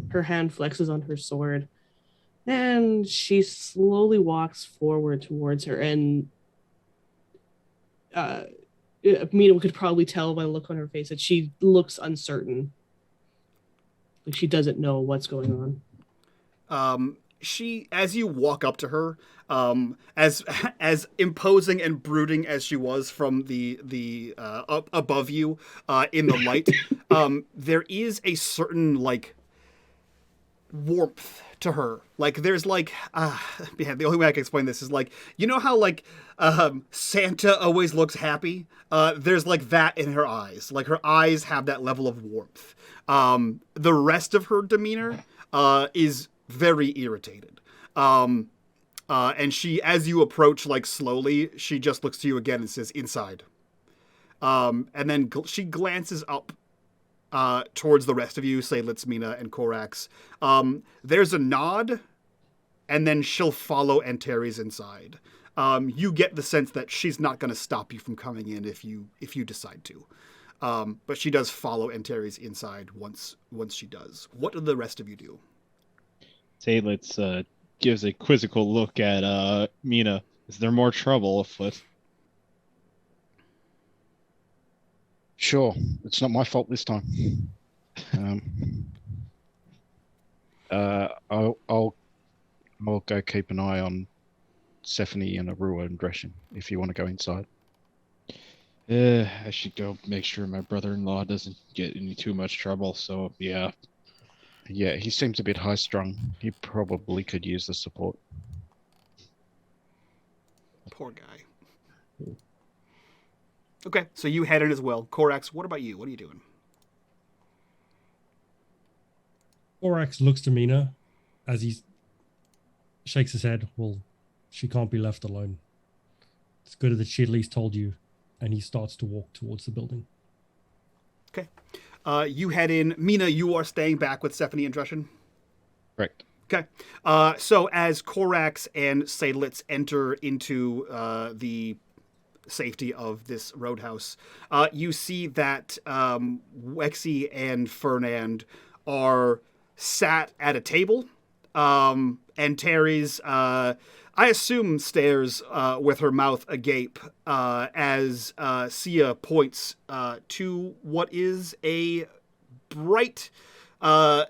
Her hand flexes on her sword, and she slowly walks forward towards her, and Mina could probably tell by the look on her face that she looks uncertain. Like she doesn't know what's going on. She, as you walk up to her, as imposing and brooding as she was from the up above you in the light, there is a certain like warmth to her. Like there's like the only way I can explain this is like, you know how like Santa always looks happy? There's like that in her eyes. Like her eyes have that level of warmth. The rest of her demeanor is very irritated. And she, as you approach like slowly, she just looks to you again and says, "Inside." And then she glances up towards the rest of you, Seydlitz, Mina, and Corax. There's a nod, and then she'll follow Antares inside. You get the sense that she's not going to stop you from coming in if you decide to. But she does follow Antares inside once she does. What do the rest of you do? Seydlitz gives a quizzical look at Mina. Is there more trouble afoot? Sure, it's not my fault this time. I'll go keep an eye on Stephanie and Arua and Dreschen if you want to go inside. I should go make sure my brother-in-law doesn't get into too much trouble. So yeah. Yeah, he seems a bit high-strung. He probably could use the support. Poor guy. Okay, so you head in as well. Korax, what about you? What are you doing? Korax looks to Mina as he shakes his head. Well, she can't be left alone. It's good that she at least told you. And he starts to walk towards the building. Okay. You head in. Mina, you are staying back with Stephanie and Dreshen? Correct. Okay. So as Korax and Seydlitz enter into the safety of this roadhouse, you see that Wexy and Fernand are sat at a table, and Terry's, I assume, stares with her mouth agape as Sia points to what is a bright,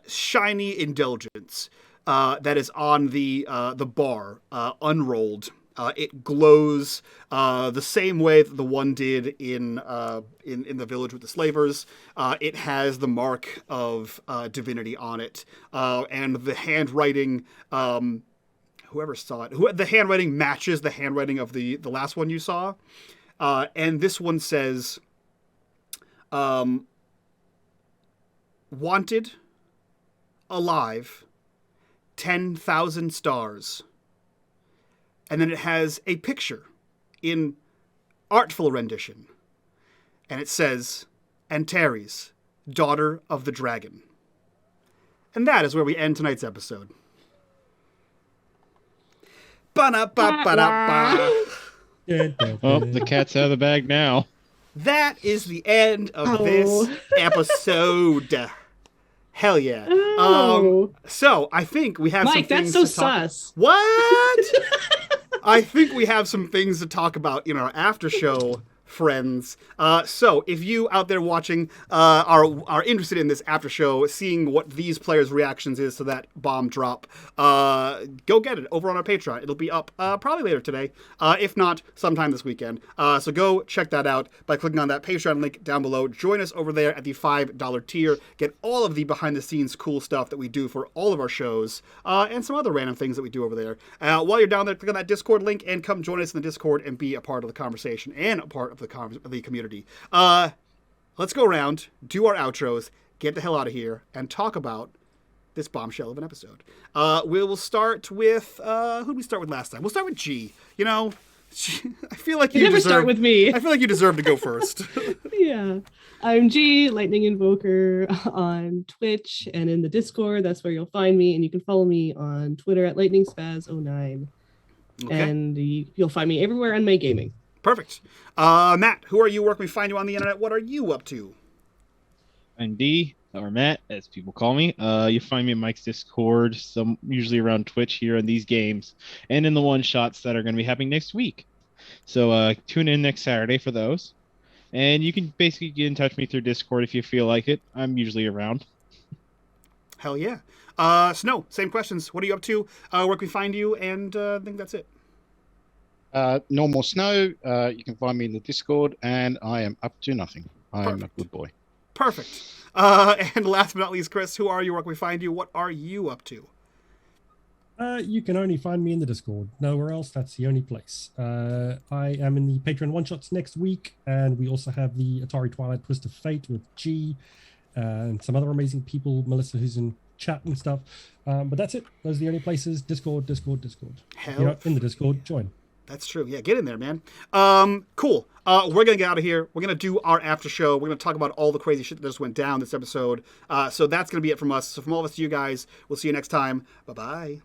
shiny indulgence that is on the bar, unrolled. It glows the same way that the one did in the village with the slavers. It has the mark of divinity on it, and the handwriting. Whoever saw it, the handwriting matches the handwriting of the last one you saw, and this one says, "Wanted, alive, 10,000 stars." And then it has a picture in artful rendition. And it says, Antares, daughter of the dragon. And that is where we end tonight's episode. Ba-da-ba-ba-da-ba. Oh, the cat's out of the bag now. That is the end of this episode. Hell yeah. Oh. So I think we have Mike, some things that's so to talk. sus. What? I think we have some things to talk about in our after show, friends. So if you out there watching are interested in this after show, seeing what these players' reactions is to that bomb drop, go get it over on our Patreon. It'll be up probably later today, if not sometime this weekend. So go check that out by clicking on that Patreon link down below. Join us over there at the $5 tier. Get all of the behind-the-scenes cool stuff that we do for all of our shows, and some other random things that we do over there. While you're down there, click on that Discord link and come join us in the Discord and be a part of the conversation and a part of the community. Let's go around, do our outros, get the hell out of here, and talk about this bombshell of an episode. We will start with who did we start with last time? We'll start with G. You know, I feel like you never deserve, start with me. I feel like you deserve to go first. Yeah. I'm G, Lightning Invoker on Twitch and in the Discord. That's where you'll find me. And you can follow me on Twitter at LightningsPaz09. Okay. And you'll find me everywhere on unMadeGaming. Perfect. Matt, who are you? Where can we find you on the internet? What are you up to? I'm D, or Matt, as people call me. You find me in Mike's Discord, usually around Twitch here in these games, and in the one-shots that are going to be happening next week. So tune in next Saturday for those. And you can basically get in touch with me through Discord if you feel like it. I'm usually around. Hell yeah. Snow, same questions. What are you up to? Where can we find you? And I think that's it. Normal Snow, you can find me in the Discord, and I am up to nothing. I am a good boy. Perfect. And last but not least, Chris, who are you? Where can we find you? What are you up to? You can only find me in the Discord. Nowhere else. That's the only place. I am in the Patreon one-shots next week, and we also have the Atari Twilight Twist of Fate with G and some other amazing people, Melissa, who's in chat and stuff. But that's it. Those are the only places. Discord. Hell, If you're not in the Discord, join. That's true. Yeah, get in there, man. Cool. We're going to get out of here. We're going to do our after show. We're going to talk about all the crazy shit that just went down this episode. So that's going to be it from us. So from all of us to you guys, we'll see you next time. Bye-bye.